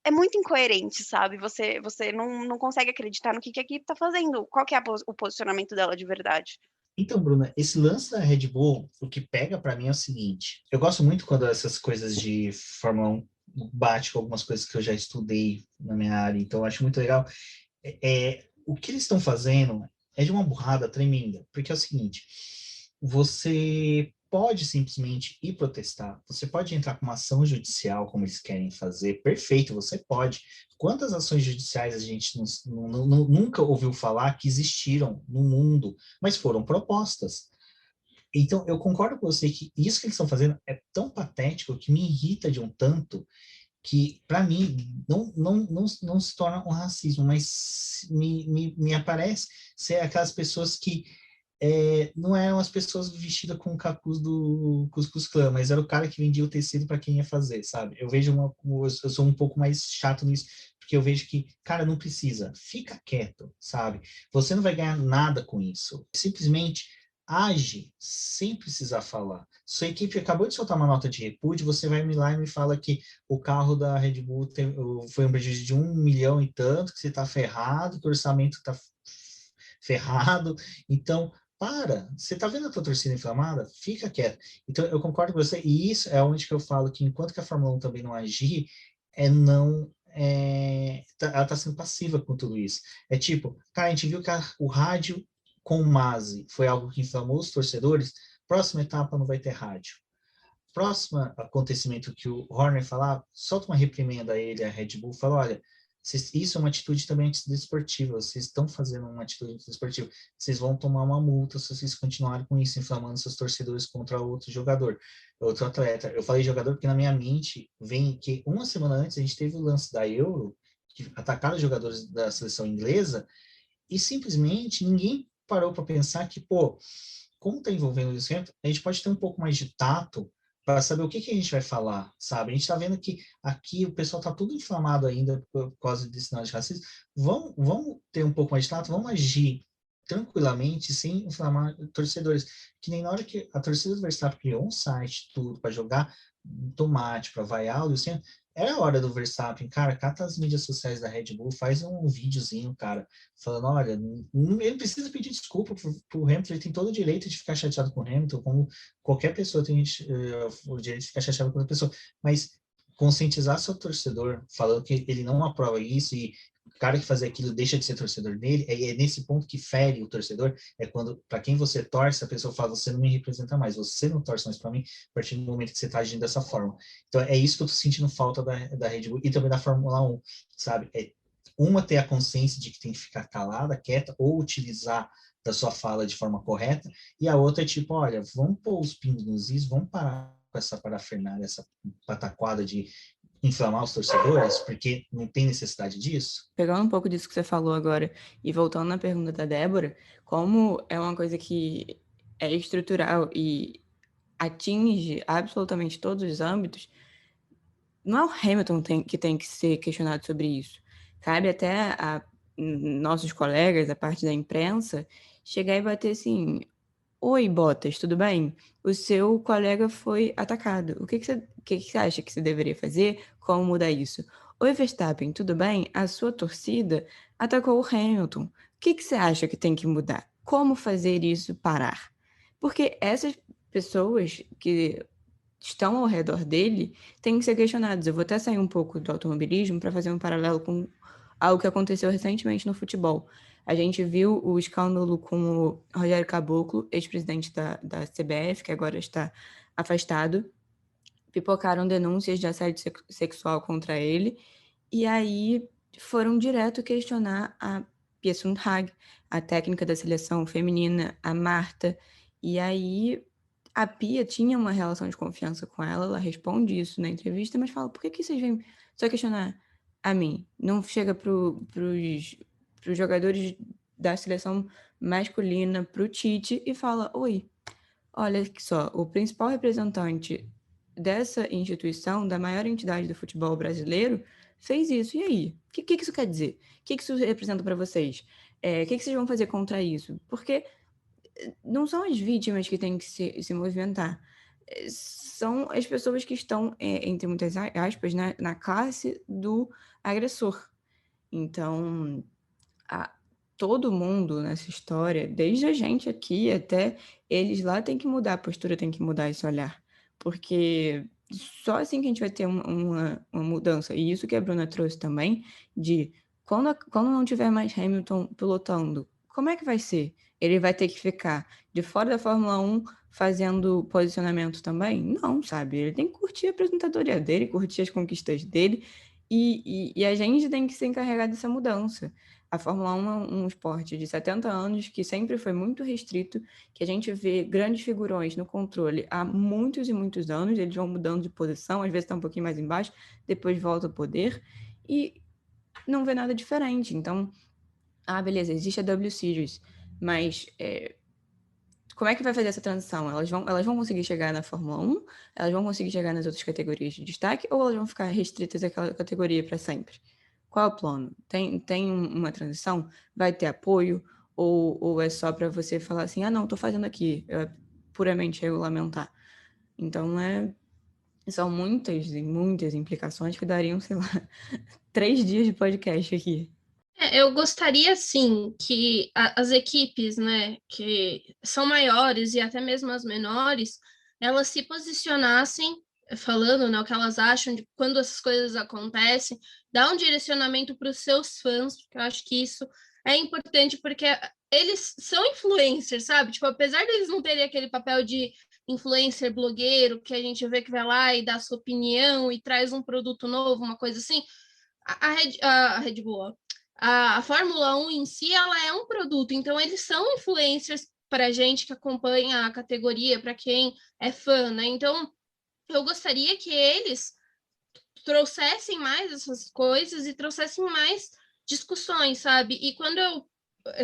É muito incoerente, sabe? Você não consegue acreditar no que a equipe tá fazendo. Qual que é o posicionamento dela de verdade? Então, Bruna, esse lance da Red Bull, o que pega para mim é o seguinte. Eu gosto muito quando essas coisas de Fórmula 1 bate com algumas coisas que eu já estudei na minha área, então eu acho muito legal. O que eles estão fazendo é de uma burrada tremenda, porque é o seguinte, você pode simplesmente ir protestar, você pode entrar com uma ação judicial, como eles querem fazer, perfeito, você pode. Quantas ações judiciais a gente nunca ouviu falar que existiram no mundo, mas foram propostas? Então, eu concordo com você que isso que eles estão fazendo é tão patético que me irrita de um tanto que, para mim, não se torna um racismo, mas me aparece ser aquelas pessoas que não eram as pessoas vestidas com o capuz do Ku Klux Klan, mas era o cara que vendia o tecido para quem ia fazer, sabe? Eu sou um pouco mais chato nisso, porque eu vejo que, cara, não precisa, fica quieto, sabe? Você não vai ganhar nada com isso. Simplesmente age sem precisar falar. Sua equipe acabou de soltar uma nota de repúdio, você vai lá e me fala que o carro da Red Bull foi um prejuízo de 1 milhão e tanto, que você está ferrado, que o orçamento está ferrado. Então, para, você tá vendo a tua torcida inflamada? Fica quieto. Então, eu concordo com você, e isso é onde que eu falo que enquanto que a Fórmula 1 também não agir, ela tá sendo passiva com tudo isso. É tipo, cara, a gente viu que o rádio com o Masi foi algo que inflamou os torcedores, próxima etapa não vai ter rádio. Próximo acontecimento que o Horner falar, solta uma reprimenda a ele, a Red Bull, fala, olha, isso é uma atitude também antidesportiva, vocês estão fazendo uma atitude antidesportiva, vocês vão tomar uma multa se vocês continuarem com isso, inflamando seus torcedores contra outro jogador, outro atleta. Eu falei jogador porque na minha mente vem que uma semana antes a gente teve o lance da Euro, que atacaram os jogadores da seleção inglesa, e simplesmente ninguém parou para pensar que, pô, como está envolvendo isso, a gente pode ter um pouco mais de tato para saber o que a gente vai falar, sabe? A gente está vendo que aqui o pessoal está tudo inflamado ainda por causa desse sinal de racismo. Vamos ter um pouco mais de tato, vamos agir tranquilamente, sem inflamar torcedores. Que nem na hora que a torcida do Verstappen criou um site, tudo, para jogar tomate, para vaiar o Luciano, era a hora do Verstappen, cara, cata as mídias sociais da Red Bull, faz um videozinho, cara, falando, olha, ele precisa pedir desculpa pro Hamilton, ele tem todo o direito de ficar chateado com o Hamilton, como qualquer pessoa tem o direito de ficar chateado com outra pessoa, mas conscientizar seu torcedor, falando que ele não aprova isso e o cara que faz aquilo deixa de ser torcedor dele, é nesse ponto que fere o torcedor, é quando, para quem você torce, a pessoa fala, você não me representa mais, você não torce mais para mim, a partir do momento que você está agindo dessa forma. Então, é isso que eu tô sentindo falta da Red Bull e também da Fórmula 1, sabe? Uma ter a consciência de que tem que ficar calada, quieta, ou utilizar da sua fala de forma correta, e a outra é tipo, olha, vamos pôr os pingos nos is, vamos parar com essa parafernália, essa pataquada de inflamar os torcedores, porque não tem necessidade disso. Pegando um pouco disso que você falou agora e voltando na pergunta da Débora, como é uma coisa que é estrutural e atinge absolutamente todos os âmbitos, não é o Hamilton que tem que ser questionado sobre isso. Cabe até a nossos colegas, a parte da imprensa, chegar e bater assim: oi, Bottas, tudo bem? O seu colega foi atacado. O que você acha que você deveria fazer? Como mudar isso? Oi, Verstappen, tudo bem? A sua torcida atacou o Hamilton. O que você acha que tem que mudar? Como fazer isso parar? Porque essas pessoas que estão ao redor dele têm que ser questionadas. Eu vou até sair um pouco do automobilismo para fazer um paralelo com algo que aconteceu recentemente no futebol. A gente viu o escândalo com o Rogério Caboclo, ex-presidente da CBF, que agora está afastado. Pipocaram denúncias de assédio sexual contra ele. E aí foram direto questionar a Pia Sundhage, a técnica da seleção feminina, a Marta. E aí a Pia tinha uma relação de confiança com ela responde isso na entrevista, mas fala, por que vocês vêm só questionar a mim? Não chega pros jogadores da seleção masculina, pro Tite, e fala, oi, olha só, o principal representante dessa instituição, da maior entidade do futebol brasileiro, fez isso. E aí? O que isso quer dizer? O que isso representa para vocês? O que vocês vão fazer contra isso? Porque não são as vítimas que têm que se movimentar. São as pessoas que estão, entre muitas aspas, né, na classe do agressor. Então, todo mundo nessa história, desde a gente aqui até eles lá, tem que mudar a postura, tem que mudar esse olhar. Porque só assim que a gente vai ter uma mudança. E isso que a Bruna trouxe também, de quando não tiver mais Hamilton pilotando, como é que vai ser? Ele vai ter que ficar de fora da Fórmula 1 fazendo posicionamento também? Não, sabe? Ele tem que curtir a apresentadoria dele, curtir as conquistas dele, e a gente tem que se encarregar dessa mudança. A Fórmula 1 é um esporte de 70 anos que sempre foi muito restrito, que a gente vê grandes figurões no controle há muitos e muitos anos, eles vão mudando de posição, às vezes está um pouquinho mais embaixo, depois volta ao poder, e não vê nada diferente. Então, beleza, existe a W Series, mas como é que vai fazer essa transição? Elas vão conseguir chegar na Fórmula 1? Elas vão conseguir chegar nas outras categorias de destaque? Ou elas vão ficar restritas àquela categoria para sempre? Qual é o plano? Tem uma transição? Vai ter apoio? Ou é só para você falar assim, não, estou fazendo aqui, é puramente regulamentar? Então, são muitas e muitas implicações que dariam, sei lá, 3 dias de podcast aqui. Eu gostaria, sim, que as equipes, né, que são maiores e até mesmo as menores, elas se posicionassem, falando, né, o que elas acham de quando essas coisas acontecem, dar um direcionamento para os seus fãs, porque eu acho que isso é importante, porque eles são influencers, sabe? Tipo, apesar deles não terem aquele papel de influencer blogueiro, que a gente vê que vai lá e dá sua opinião e traz um produto novo, uma coisa assim, a Red Bull, ó, a Fórmula 1 em si, ela é um produto, então eles são influencers para gente que acompanha a categoria, para quem é fã, né? Então, eu gostaria que eles trouxessem mais essas coisas e trouxessem mais discussões, sabe? E quando eu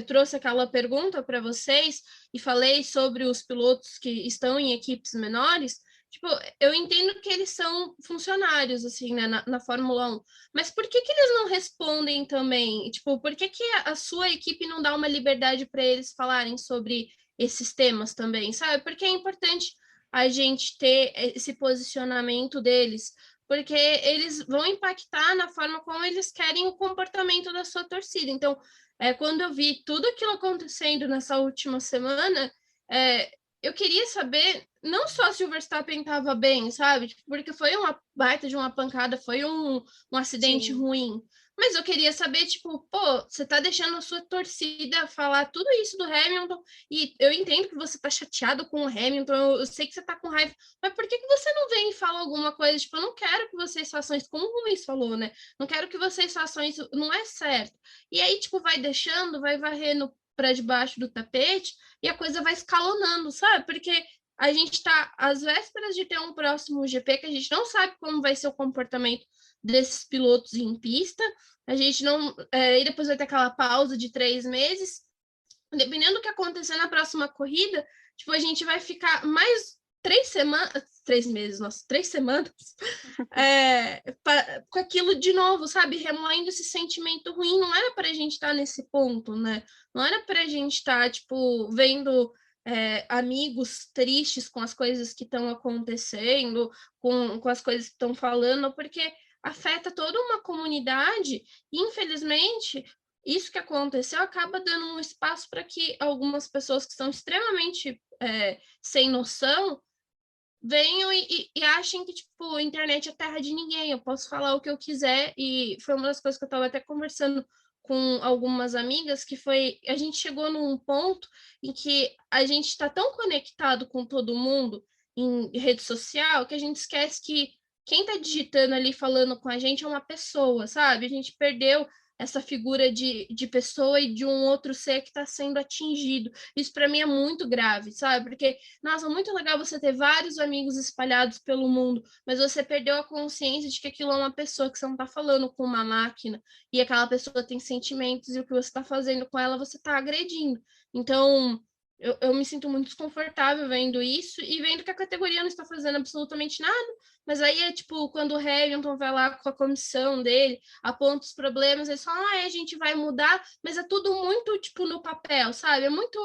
trouxe aquela pergunta para vocês e falei sobre os pilotos que estão em equipes menores, tipo, eu entendo que eles são funcionários, assim, né, na Fórmula 1, mas por que eles não respondem também? Tipo, por que a sua equipe não dá uma liberdade para eles falarem sobre esses temas também, sabe? Porque é importante a gente ter esse posicionamento deles, porque eles vão impactar na forma como eles querem o comportamento da sua torcida. Então, quando eu vi tudo aquilo acontecendo nessa última semana, eu queria saber não só se o Verstappen estava bem, sabe? Porque foi uma baita de uma pancada, foi um acidente Sim. ruim. Mas eu queria saber, tipo, pô, você tá deixando a sua torcida falar tudo isso do Hamilton, e eu entendo que você tá chateado com o Hamilton, eu sei que você tá com raiva, mas por que você não vem e fala alguma coisa? Tipo, eu não quero que vocês façam isso, como o Luiz falou, né? Não quero que vocês façam isso, não é certo. E aí, tipo, vai deixando, vai varrendo para debaixo do tapete e a coisa vai escalonando, sabe? Porque a gente está às vésperas de ter um próximo GP que a gente não sabe como vai ser o comportamento desses pilotos em pista. A gente não. E depois vai ter aquela pausa de 3 meses. Dependendo do que acontecer na próxima corrida, tipo, a gente vai ficar mais 3 semanas, 3 meses, nossa, 3 semanas, com aquilo de novo, sabe? Remoendo esse sentimento ruim. Não era para a gente estar nesse ponto, né? Não era para a gente estar, tipo, vendo amigos tristes com as coisas que estão acontecendo, com as coisas que estão falando, porque afeta toda uma comunidade e, infelizmente, isso que aconteceu acaba dando um espaço para que algumas pessoas que são extremamente sem noção venham e achem que, tipo, a internet é terra de ninguém, eu posso falar o que eu quiser, e foi uma das coisas que eu estava até conversando com algumas amigas, que foi, a gente chegou num ponto em que a gente está tão conectado com todo mundo em rede social, que a gente esquece que quem está digitando ali, falando com a gente, é uma pessoa, sabe? A gente perdeu essa figura de pessoa e de um outro ser que está sendo atingido. Isso para mim é muito grave, sabe? Porque nossa, muito legal você ter vários amigos espalhados pelo mundo, mas você perdeu a consciência de que aquilo é uma pessoa, que você não está falando com uma máquina, e aquela pessoa tem sentimentos, e o que você está fazendo com ela, você está agredindo. Então, eu me sinto muito desconfortável vendo isso, e vendo que a categoria não está fazendo absolutamente nada, mas aí é tipo, quando o Hamilton vai lá com a comissão dele, aponta os problemas, eles falam, a gente vai mudar, mas é tudo muito, tipo, no papel, sabe? É muito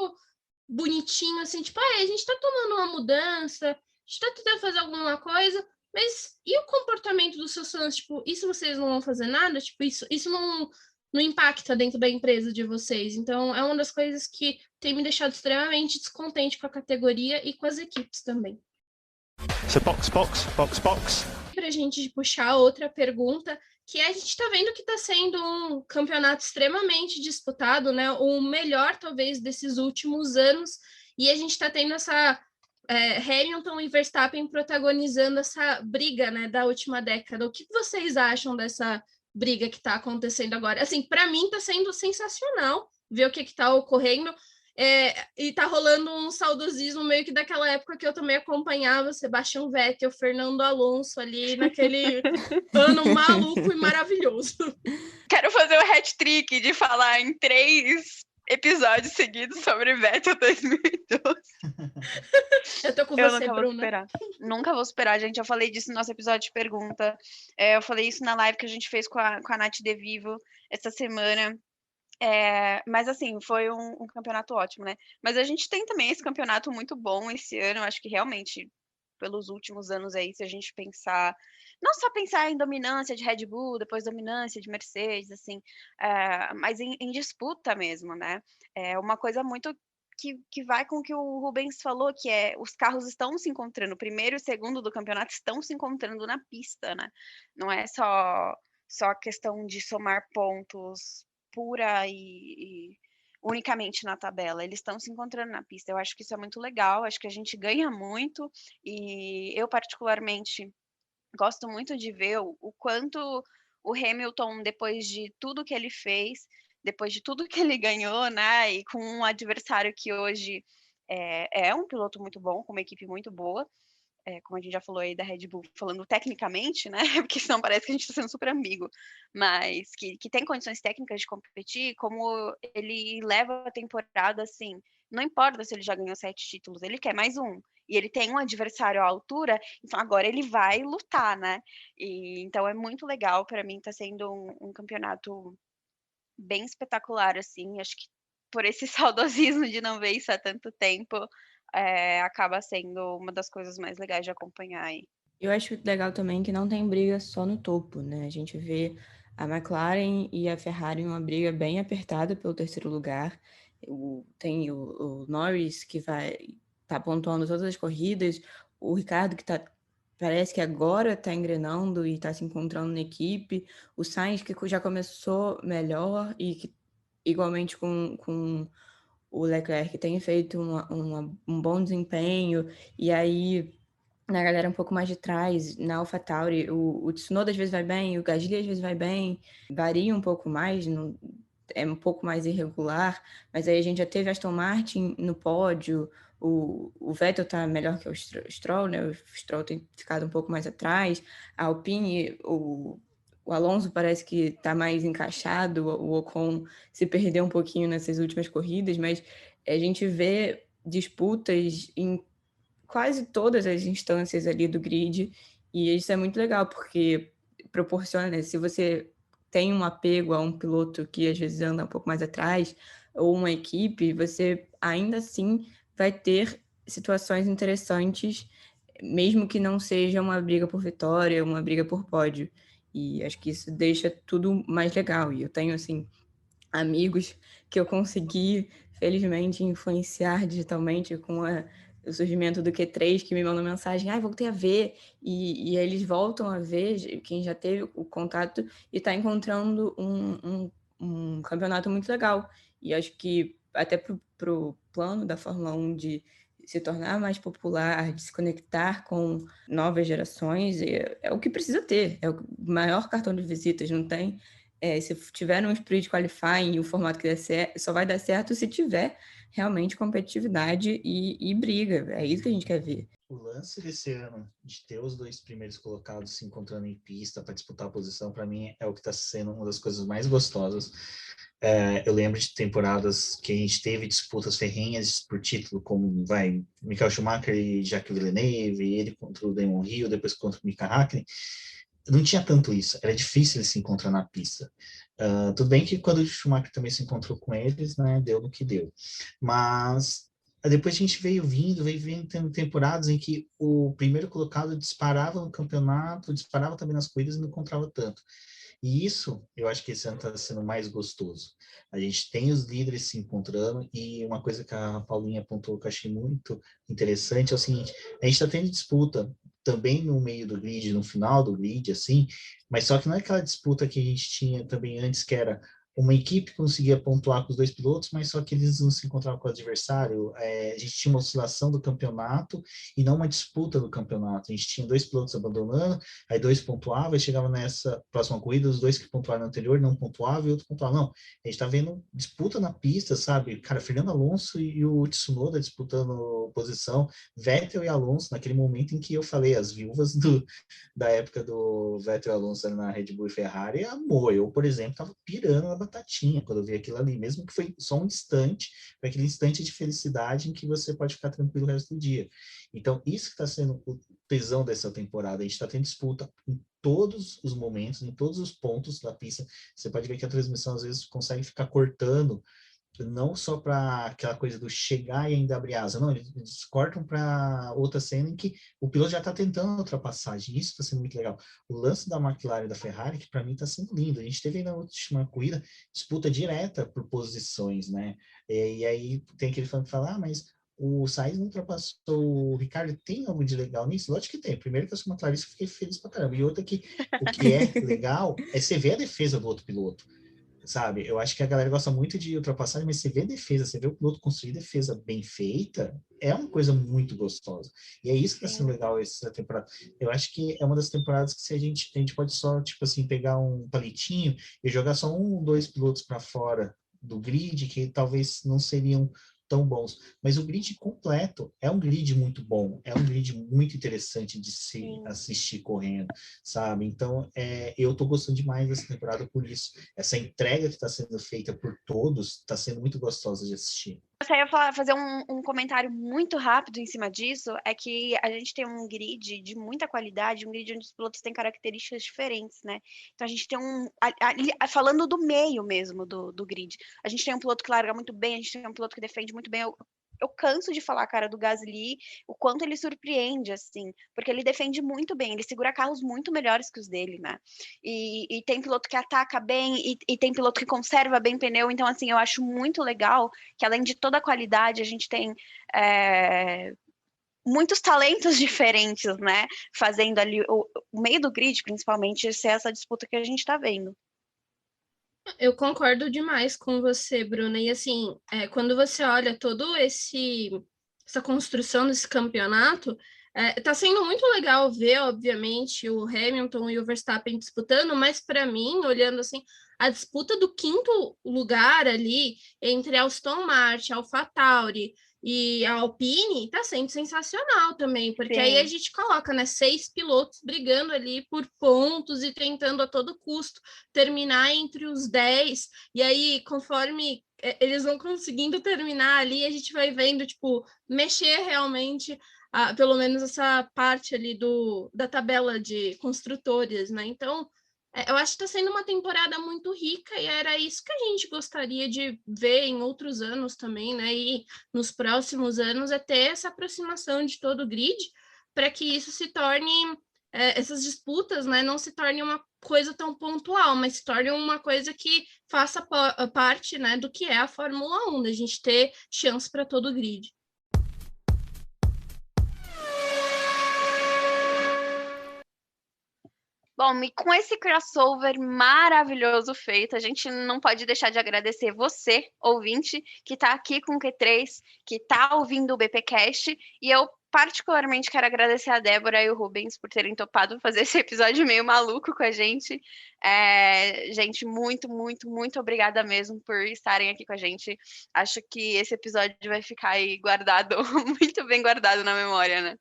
bonitinho, assim, tipo, a gente tá tomando uma mudança, a gente tá tentando fazer alguma coisa, mas e o comportamento dos seus fãs? Tipo, isso vocês não vão fazer nada? Tipo, isso não impacta dentro da empresa de vocês. Então, é uma das coisas que tem me deixado extremamente descontente com a categoria e com as equipes também. So box. Pra gente puxar outra pergunta, que a gente está vendo que está sendo um campeonato extremamente disputado, né? O melhor, talvez, desses últimos anos, e a gente está tendo essa Hamilton e Verstappen protagonizando essa briga, né, da última década. O que vocês acham dessa briga que está acontecendo agora? Assim, para mim está sendo sensacional ver o que está ocorrendo. E tá rolando um saudosismo meio que daquela época que eu também acompanhava Sebastian Vettel, Fernando Alonso ali naquele ano maluco e maravilhoso. Quero fazer o hat-trick de falar em 3 episódios seguidos sobre Vettel 2012. Eu tô com Eu você, nunca vou Bruna. superar. Nunca vou superar, gente. Eu falei disso no nosso episódio de pergunta. Eu falei isso na live que a gente fez com a Nath De Vivo essa semana. Mas assim, foi um campeonato ótimo, né? Mas a gente tem também esse campeonato muito bom esse ano. Eu acho que realmente pelos últimos anos aí, se a gente pensar, não só pensar em dominância de Red Bull, depois dominância de Mercedes, assim, mas em disputa mesmo, né? É uma coisa muito que vai com o que o Rubens falou, que é os carros estão se encontrando, o primeiro e o segundo do campeonato estão se encontrando na pista, né? Não é só a questão de somar pontos pura e unicamente na tabela, eles estão se encontrando na pista. Eu acho que isso é muito legal, acho que a gente ganha muito, e eu particularmente gosto muito de ver o quanto o Hamilton, depois de tudo que ele fez, depois de tudo que ele ganhou, né, e com um adversário que hoje é um piloto muito bom, com uma equipe muito boa, como a gente já falou aí da Red Bull, falando tecnicamente, né, porque senão parece que a gente está sendo super amigo, mas que tem condições técnicas de competir, como ele leva a temporada, assim, não importa se ele já ganhou 7 títulos, ele quer mais um. E ele tem um adversário à altura, então agora ele vai lutar, né? E, então é muito legal, para mim está sendo um campeonato bem espetacular, assim, acho que por esse saudosismo de não ver isso há tanto tempo, acaba sendo uma das coisas mais legais de acompanhar aí. Eu acho legal também que não tem briga só no topo, né? A gente vê a McLaren e a Ferrari uma briga bem apertada pelo terceiro lugar. Tem o Norris que tá pontuando todas as corridas, o Ricardo que parece que agora está engrenando e está se encontrando na equipe, o Sainz que já começou melhor e que igualmente com o Leclerc tem feito um bom desempenho, e aí na galera um pouco mais de trás, na AlphaTauri, o Tsunoda às vezes vai bem, o Gasly às vezes vai bem, varia um pouco mais, é um pouco mais irregular, mas aí a gente já teve Aston Martin no pódio, o Vettel tá melhor que o Stroll, né? O Stroll tem ficado um pouco mais atrás, a Alpine, o Alonso parece que tá mais encaixado, o Ocon se perdeu um pouquinho nessas últimas corridas, mas a gente vê disputas em quase todas as instâncias ali do grid, e isso é muito legal, porque proporciona, né, se você tem um apego a um piloto que às vezes anda um pouco mais atrás, ou uma equipe, você ainda assim vai ter situações interessantes, mesmo que não seja uma briga por vitória, uma briga por pódio. E acho que isso deixa tudo mais legal. E eu tenho, assim, amigos que eu consegui, felizmente, influenciar digitalmente com o surgimento do Q3, que me mandam mensagem, voltei a ver, e aí eles voltam a ver, quem já teve o contato, e está encontrando um campeonato muito legal. E acho que até pro plano da Fórmula 1 de se tornar mais popular, de se conectar com novas gerações, é o que precisa ter, é o maior cartão de visitas, não tem. Se tiver um sprint qualifying e o formato que der certo, só vai dar certo se tiver realmente competitividade e briga. É isso que a gente quer ver. O lance desse ano de ter os dois primeiros colocados se encontrando em pista para disputar a posição, para mim, é o que está sendo uma das coisas mais gostosas. Eu lembro de temporadas que a gente teve disputas ferrenhas por título, como Michael Schumacher e Jacques Villeneuve, ele contra o Damon Hill, depois contra o Mika Hakkinen. Não tinha tanto isso, era difícil ele se encontrar na pista. Tudo bem que quando o Schumacher também se encontrou com eles, né, deu no que deu. Mas depois a gente veio tendo temporadas em que o primeiro colocado disparava no campeonato, disparava também nas corridas e não encontrava tanto. E isso, eu acho que esse ano está sendo mais gostoso. A gente tem os líderes se encontrando, e uma coisa que a Paulinha apontou que eu achei muito interessante é o seguinte: a gente está tendo disputa também no meio do grid, no final do grid, assim, mas só que não é aquela disputa que a gente tinha também antes, que era uma equipe que conseguia pontuar com os dois pilotos, mas só que eles não se encontravam com o adversário. A gente tinha uma oscilação do campeonato e não uma disputa do campeonato. A gente tinha dois pilotos abandonando, aí dois pontuavam, e chegava nessa próxima corrida, os dois que pontuaram no anterior não pontuavam e o outro pontuava. Não, a gente tá vendo disputa na pista, sabe? Cara, Fernando Alonso e o Tsunoda disputando posição, Vettel e Alonso, naquele momento em que eu falei, as viúvas da época do Vettel e Alonso na Red Bull e Ferrari, amor. Eu, por exemplo, tava pirando na batatinha quando eu vi aquilo ali, mesmo que foi só um instante, foi aquele instante de felicidade em que você pode ficar tranquilo o resto do dia. Então, isso que está sendo o tesão dessa temporada. A gente está tendo disputa em todos os momentos, em todos os pontos da pista. Você pode ver que a transmissão às vezes consegue ficar cortando não só para aquela coisa do chegar e ainda abrir asa, não, eles cortam para outra cena em que o piloto já está tentando a ultrapassagem, isso está sendo muito legal. O lance da McLaren e da Ferrari, que para mim está sendo lindo, a gente teve aí na última corrida disputa direta por posições, né? E aí tem aquele fã que fala, mas o Sainz não ultrapassou o Ricardo, tem algo de legal nisso? Lógico que tem, primeiro que eu sou uma clarista, eu fiquei feliz pra caramba, e outra que o que é legal é você ver a defesa do outro piloto, sabe? Eu acho que a galera gosta muito de ultrapassagem, mas você vê defesa, você vê o piloto construir defesa bem feita, é uma coisa muito gostosa. E é isso que está sendo legal essa temporada. Eu acho que é uma das temporadas que se a gente pode só, tipo assim, pegar um palitinho e jogar só um ou dois pilotos para fora do grid, que talvez não seriam tão bons. Mas o grid completo é um grid muito bom, é um grid muito interessante de se assistir correndo, sabe? Então, eu tô gostando demais dessa temporada por isso. Essa entrega que está sendo feita por todos está sendo muito gostosa de assistir. Eu ia fazer um comentário muito rápido em cima disso, é que a gente tem um grid de muita qualidade, um grid onde os pilotos têm características diferentes, né? Então a gente tem falando do meio mesmo do grid, a gente tem um piloto que larga muito bem, a gente tem um piloto que defende muito bem. Eu canso de falar, cara, do Gasly, o quanto ele surpreende, assim, porque ele defende muito bem, ele segura carros muito melhores que os dele, né? E tem piloto que ataca bem, e tem piloto que conserva bem pneu, então, assim, eu acho muito legal que, além de toda a qualidade, a gente tem muitos talentos diferentes, né? Fazendo ali, o meio do grid, principalmente, ser essa disputa que a gente tá vendo. Eu concordo demais com você, Bruna. E assim, quando você olha todo essa construção desse campeonato, tá sendo muito legal ver, obviamente, o Hamilton e o Verstappen disputando, mas para mim, olhando assim, a disputa do quinto lugar ali entre Aston Martin, AlphaTauri e a Alpine está sendo sensacional também, porque Sim. aí a gente coloca, né, 6 pilotos brigando ali por pontos e tentando a todo custo terminar entre os 10, e aí conforme eles vão conseguindo terminar ali, a gente vai vendo, tipo, mexer realmente, pelo menos essa parte ali da tabela de construtores, né, então eu acho que está sendo uma temporada muito rica e era isso que a gente gostaria de ver em outros anos também, né? E nos próximos anos é ter essa aproximação de todo o grid para que isso se torne, essas disputas, né? Não se torne uma coisa tão pontual, mas se torne uma coisa que faça parte, né, do que é a Fórmula 1, da gente ter chance para todo o grid. Bom, e com esse crossover maravilhoso feito, a gente não pode deixar de agradecer você, ouvinte, que está aqui com o Q3, que está ouvindo o BPcast, e eu particularmente quero agradecer a Débora e o Rubens por terem topado fazer esse episódio meio maluco com a gente. Gente, muito, muito, muito obrigada mesmo por estarem aqui com a gente. Acho que esse episódio vai ficar aí guardado, muito bem guardado na memória, né?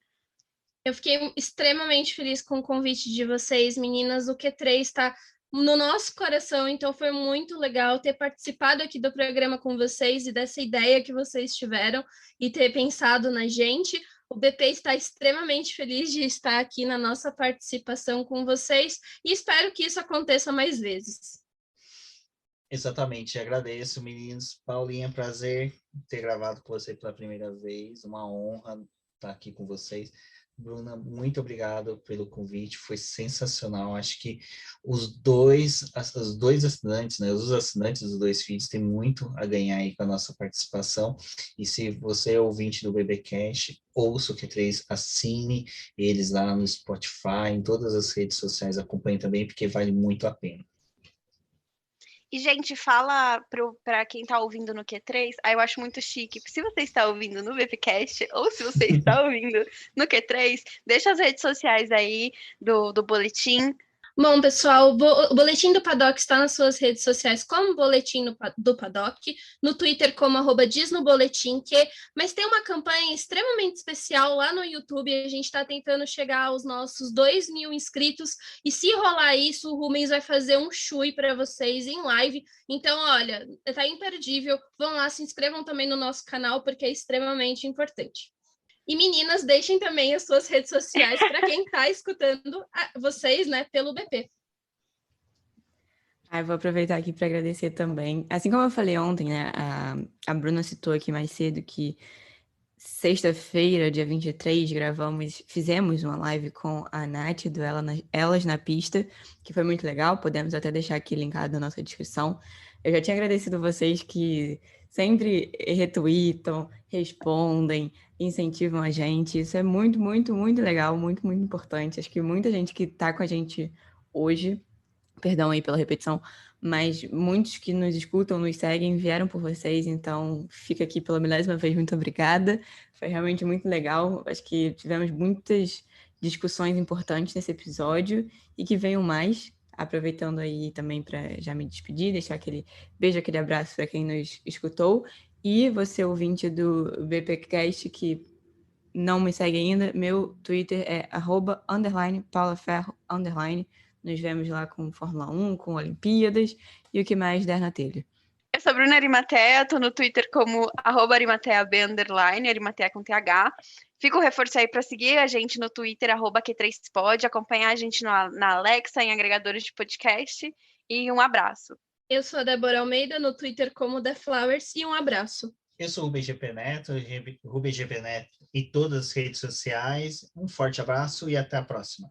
Eu fiquei extremamente feliz com o convite de vocês, meninas. O Q3 está no nosso coração, então foi muito legal ter participado aqui do programa com vocês e dessa ideia que vocês tiveram e ter pensado na gente. O BP está extremamente feliz de estar aqui na nossa participação com vocês e espero que isso aconteça mais vezes. Exatamente, agradeço, meninos. Paulinha, prazer ter gravado com você pela primeira vez, uma honra estar aqui com vocês. Bruna, muito obrigado pelo convite, foi sensacional. Acho que os dois assinantes, né, os assinantes dos dois feeds têm muito a ganhar aí com a nossa participação. E se você é ouvinte do BBcast, ouça o Q3, assine eles lá no Spotify, em todas as redes sociais, acompanhe também, porque vale muito a pena. E, gente, fala para quem está ouvindo no Q3, eu acho muito chique. Se você está ouvindo no VPcast ou se você está ouvindo no Q3, deixa as redes sociais aí do boletim. Bom, pessoal, o Boletim do Paddock está nas suas redes sociais como Boletim do Paddock, no Twitter como @DizNoBoletim, mas tem uma campanha extremamente especial lá no YouTube, a gente está tentando chegar aos nossos 2.000 inscritos, e se rolar isso, o Rubens vai fazer um chui para vocês em live, então, olha, tá imperdível, vão lá, se inscrevam também no nosso canal, porque é extremamente importante. E meninas, deixem também as suas redes sociais para quem está escutando vocês, né, pelo BP. Eu vou aproveitar aqui para agradecer também. Assim como eu falei ontem, né? A Bruna citou aqui mais cedo que sexta-feira, dia 23, fizemos uma live com a Nath do Elas na Pista, que foi muito legal. Podemos até deixar aqui linkado na nossa descrição. Eu já tinha agradecido vocês que sempre retweetam, respondem, incentivam a gente. Isso é muito, muito, muito legal, muito, muito importante. Acho que muita gente que está com a gente hoje, perdão aí pela repetição, mas muitos que nos escutam, nos seguem, vieram por vocês, então fica aqui pela 10ª vez, muito obrigada. Foi realmente muito legal. Acho que tivemos muitas discussões importantes nesse episódio e que venham mais. Aproveitando aí também para já me despedir, deixar aquele beijo, aquele abraço para quem nos escutou. E você, ouvinte do BPcast, que não me segue ainda, meu Twitter é @_paulaferro_. Nos vemos lá com Fórmula 1, com Olimpíadas e o que mais der na telha. Eu sou Bruna Arimatea, tô no Twitter como @arimateab_, Arimatea com TH. Fica o reforço aí para seguir a gente no Twitter, @Q3Pod, acompanhar a gente na Alexa, em agregadores de podcast. E um abraço. Eu sou a Débora Almeida, no Twitter como The Flowers, e um abraço. Eu sou o BGP Neto, o BGP Neto em todas as redes sociais. Um forte abraço e até a próxima.